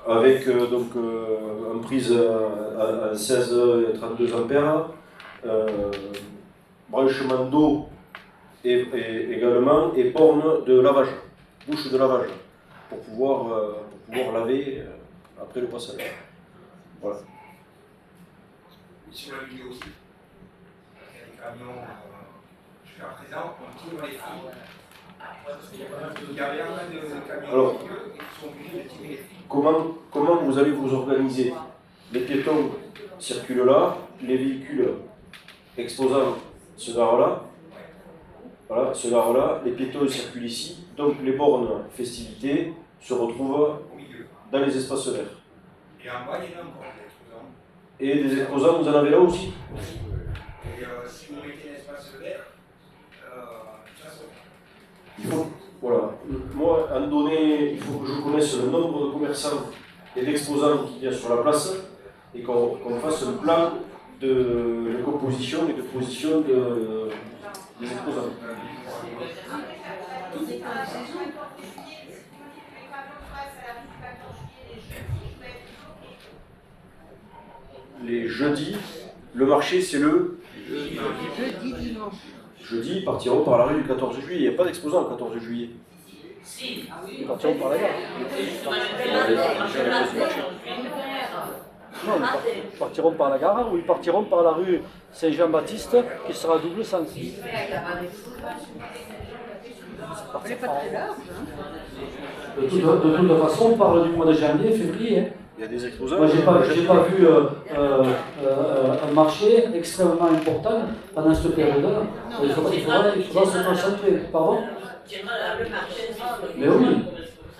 avec une prise à 16 et 32 ampères, branchement d'eau également, et borne de lavage, bouche de lavage, pour pouvoir laver après le passage. Voilà. Sur la vidéo aussi. Il y a des camions, jusqu'à présent, on tire les fils. Parce qu'il y a pas mal de camions Alors, qui sont obligés de tirer les fils. Comment vous allez vous organiser? Les piétons circulent là, les véhicules exposants se garent là. Voilà, se garent là, les piétons circulent ici. Donc les bornes festivités se retrouvent dans les espaces verts. Et en bas, il y en a encore des exposants. Et des exposants, vous en avez là aussi? Et si vous mettez un espace vert, ça se... Il faut, voilà. Moi, à un donné, il faut que je connaisse le nombre de commerçants et d'exposants qu'il y a sur la place et qu'on fasse un plan de composition et de position des exposants. Les jeudis, le marché c'est le Jeudi, dimanche. jeudi, ils partiront par la rue du 14 juillet. Il n'y a pas d'exposant le 14 juillet. Si. Ils partiront par la gare. Non, ils partiront par la gare ou ils partiront par la rue Saint-Jean-Baptiste qui sera à double sens. C'est pas très large. De toute façon, on parle du mois de janvier, février. Hein. Il y a des exposants. Moi, j'ai pas vu un marché extrêmement important pendant cette période-là. Il faudra se concentrer. Pardon? Mais oui.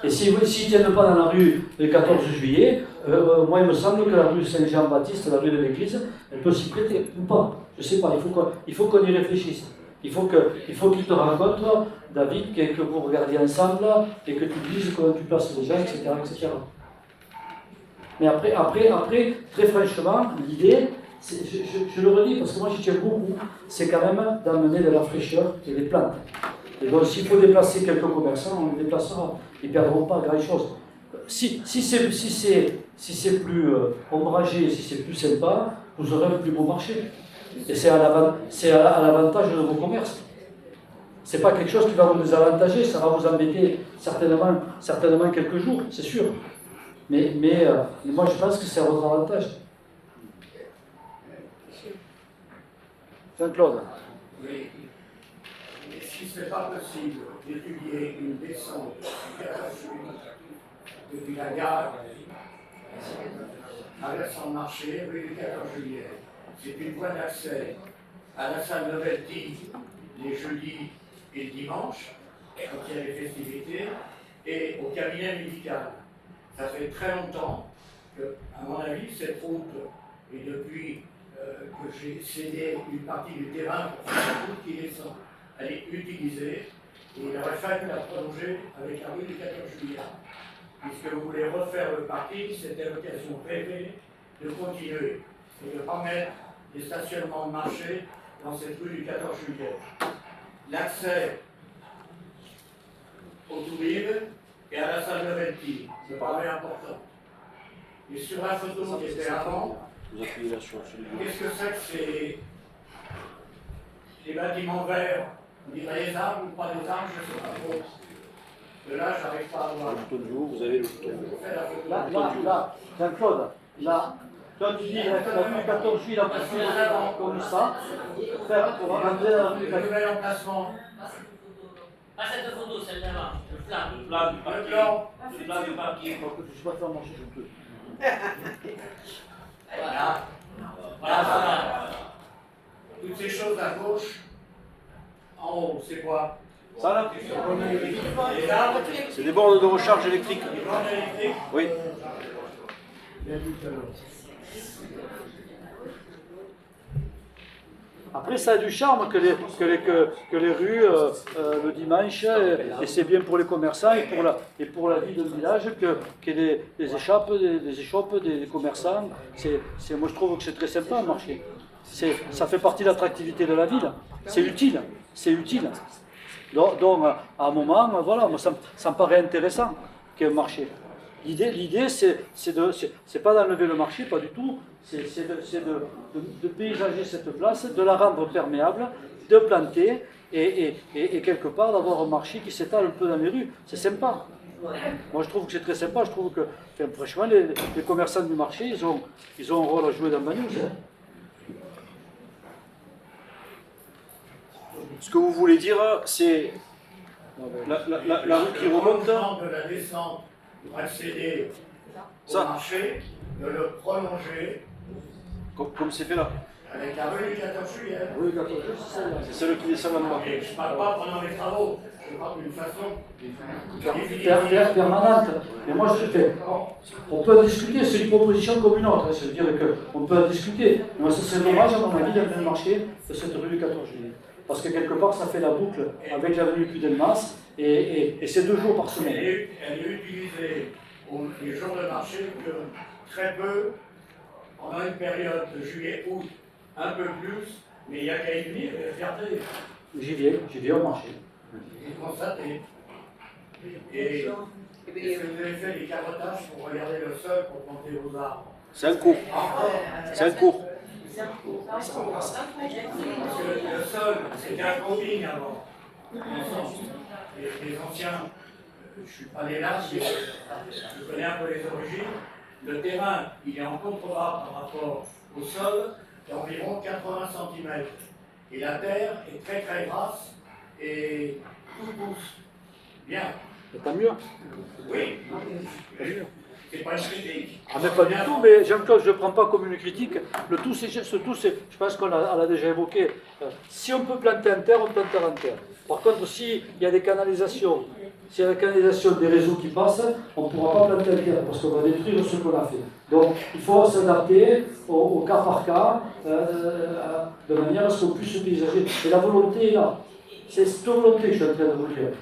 Et s'ils ne tiennent pas dans la rue le 14 juillet, moi il me semble que la rue Saint-Jean-Baptiste, la rue de l'église, elle peut s'y prêter ou pas. Je ne sais pas, il faut qu'on y réfléchisse. Il faut qu'il te rencontre, David, que vous regardiez ensemble et que tu dises comment tu places les gens, etc. etc. Mais après, très franchement, l'idée, je le redis parce que moi j'y tiens beaucoup, c'est quand même d'amener de la fraîcheur et des plantes. Et donc s'il faut déplacer quelques commerçants, on les déplacera. Ils ne perdront pas grand-chose. Si c'est plus ombragé, si c'est plus sympa, vous aurez un plus beau marché. Et c'est à l'avantage de vos commerces. Ce n'est pas quelque chose qui va vous désavantager, ça va vous embêter certainement quelques jours, c'est sûr. Mais moi je pense que c'est à votre avantage. Jean-Claude. Oui. Est-ce qu'il ne serait pas possible d'étudier une descente depuis la gare à son marché, rue du 14 juillet? C'est une voie d'accès à la salle Novelty les jeudis et le dimanche, quand il y a les festivités, et au cabinet médical. Ça fait très longtemps que, à mon avis, cette route, et depuis que j'ai cédé une partie du terrain pour faire la route qui descend, elle est utilisée, et il aurait fallu la prolonger avec la rue du 14 juillet. Puisque vous voulez refaire le parking, c'était l'occasion rêvée de continuer et de ne pas mettre des stationnements de marché dans cette rue du 14 juillet. L'accès au tourisme et à la salle Novelty me paraît important. Et sur la photo qui était avant, qu'est-ce que c'est que ces bâtiments verts? On dirait les arbres ou pas les arbres, je ne sais pas trop. De là, j'arrive pas à voir. Vous avez le bouton. Là, Jean-Claude, là, toi tu dis la rue 14 juillet, la possibilité comme ça, faire pour rentrer dans la rue 14 juillet. Emplacement. Pas cette photo, celle d'avant, le plan. Le plan du parking. Le plan du parking. Je suis pas faire marcher, je peux. Voilà. Voilà. Toutes ces choses à gauche, en haut, c'est quoi? Ça là Les arbres, c'est des bornes de recharge électrique. les bornes électriques. Oui. Après, ça a du charme que les rues le dimanche, et c'est bien pour les commerçants et pour la vie de village qu'il y ait des échoppes, des commerçants. Moi, je trouve que c'est très sympa un marché. Ça fait partie de l'attractivité de la ville. C'est utile. Donc, à un moment, voilà, moi, ça me paraît intéressant qu'il y ait un marché. L'idée, c'est pas d'enlever le marché, pas du tout. C'est de paysager cette place, de la rendre perméable, de planter et quelque part d'avoir un marché qui s'étale un peu dans les rues. C'est sympa. Moi, je trouve que c'est très sympa. Je trouve que, franchement, les commerçants du marché, ils ont un rôle à jouer dans Bagnols. Ce que vous voulez dire, c'est la rue qui remonte. De la descente pour accéder au marché, de le prolonger. Comme c'est fait là. Avec la rue du 14 juillet. Oui, 14 juillet, c'est celle-là. C'est celle qui descend en bas. Et je ne parle pas pendant les travaux, je parle d'une façon permanente. Mais moi, on peut en discuter, c'est une proposition comme une autre. C'est-à-dire qu'on peut en discuter. Moi, ce serait dommage, à mon avis, d'amener le marché de cette rue du 14 juillet. Parce que quelque part, ça fait la boucle avec l'avenue Puy-Delmas et c'est 2 jours par semaine. Elle est utilisée les jours de marché que très peu, pendant une période de juillet-août, un peu plus, mais il n'y a qu'à y venir et regarder. J'y viens au marché. Et constater. Et est-ce que vous avez fait des carottages pour regarder le sol, pour planter vos arbres? C'est un cours. C'est un cours. Parce que le sol, c'était un camping avant. Les anciens, je ne suis pas né là, mais je connais un peu les origines. Le terrain, il est en contrebas par rapport au sol, d'environ 80 cm. Et la terre est très très grasse et tout pousse. Bien. C'est pas mieux. Oui. C'est pas une critique. Ah, mais pas du tout, mais Jean-Claude, je ne prends pas comme une critique. Le tout, c'est, je pense qu'on l'a déjà évoqué. Si on peut planter en terre, on plante en terre. Par contre, s'il y a des canalisations, s'il y a la canalisation des réseaux qui passent, on ne pourra pas planter en terre parce qu'on va détruire ce qu'on a fait. Donc, il faut s'adapter au cas par cas, de manière à ce qu'on puisse se paysager. Et la volonté est là. C'est cette volonté que je suis en train de vous dire.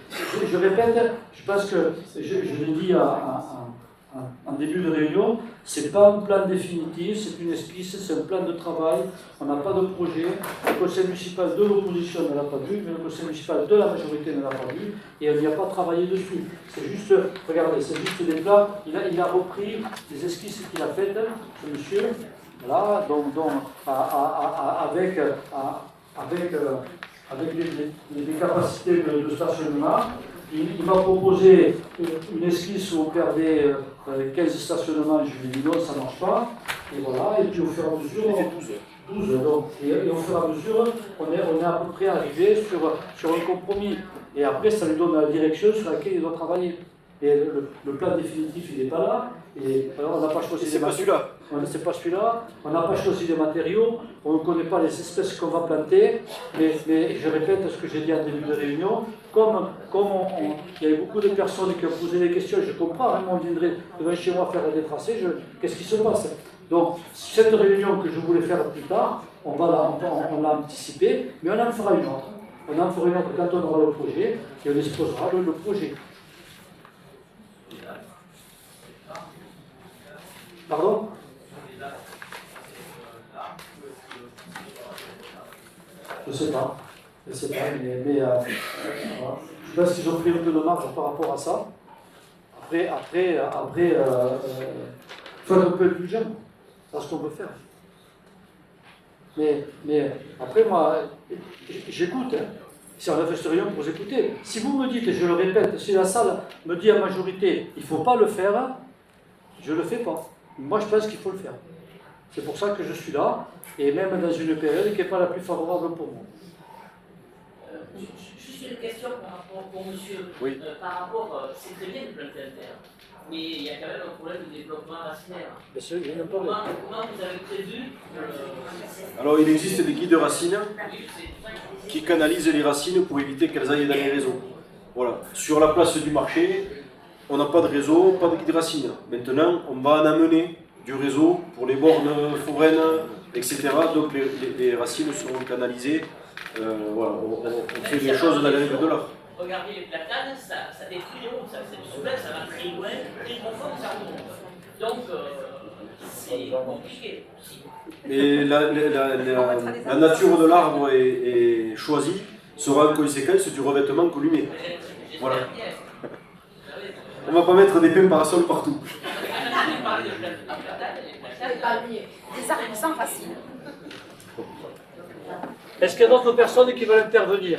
Je répète, je pense que je l'ai dit en début de réunion, ce n'est pas un plan définitif, c'est une esquisse, c'est un plan de travail, on n'a pas de projet. Le conseil municipal de l'opposition ne l'a pas vu, mais le conseil municipal de la majorité ne l'a pas vu, et on n'y a pas travaillé dessus. C'est juste, regardez, c'est juste des plans, il a repris les esquisses qu'il a faites, ce monsieur, voilà, avec des capacités de stationnement. Il m'a proposé une esquisse où on perdait 15 stationnements. Je lui ai dit non, ça ne marche pas. Et voilà, et puis au fur et à mesure, 12 donc, et au fur et à mesure, on est à peu près arrivé sur un compromis. Et après, ça lui donne la direction sur laquelle il doit travailler. Et le plan définitif, il n'est pas là. Et alors, on n'a pas choisi. C'est pas celui-là. C'est pas celui-là. On n'a pas choisi les matériaux. On ne connaît pas les espèces qu'on va planter. Mais je répète ce que j'ai dit en début de réunion. Comme il y avait beaucoup de personnes qui ont posé des questions, je comprends. Hein, on viendrait devant chez moi faire des tracés. Qu'est-ce qui se passe? Donc, cette réunion que je voulais faire plus tard, on l'a anticipée, mais on en fera une autre. On en fera une autre quand on aura le projet et on exposera le projet. Pardon? Je ne sais pas. Mais je pense qu'ils ont pris un peu de marge par rapport à ça. Après, faut être un peu indulgent dans ce qu'on veut faire. Mais après, moi, j'écoute. Hein. Si on a fait cette réunion pour vous écouter. Si vous me dites, et je le répète, si la salle me dit à majorité, il ne faut pas le faire, je ne le fais pas. Moi, je pense qu'il faut le faire. C'est pour ça que je suis là, et même dans une période qui n'est pas la plus favorable pour moi. Juste une question par rapport pour monsieur. Oui. Par rapport, c'est très bien de planter un terre, mais il y a quand même un problème de développement racinaire. Bien sûr, il y a un problème. Comment vous avez prévu Alors, il existe des guides racines qui canalisent les racines pour éviter qu'elles aillent dans les réseaux. Voilà. Sur la place du marché, on n'a pas de réseau, pas de guide racine. Maintenant, on va en amener du réseau pour les bornes foraines, etc. Donc les racines seront canalisées. Voilà, on fait des choses dans les règles de l'art. Regardez les platanes, ça détruit les routes, souvent ça va très loin, très profond, ça remonte. Donc c'est compliqué aussi. Et la nature de l'arbre est choisie, sera en conséquence du revêtement columé. Voilà. On ne va pas mettre des pins parasols partout. Les palmiers, des arbres sans racines. Est-ce qu'il y a d'autres personnes qui veulent intervenir?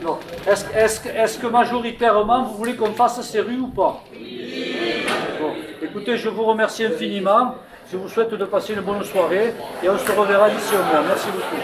Non. Est-ce que majoritairement vous voulez qu'on fasse ces rues ou pas? Bon. Écoutez, je vous remercie infiniment. Je vous souhaite de passer une bonne soirée et on se reverra d'ici un mois. Merci beaucoup.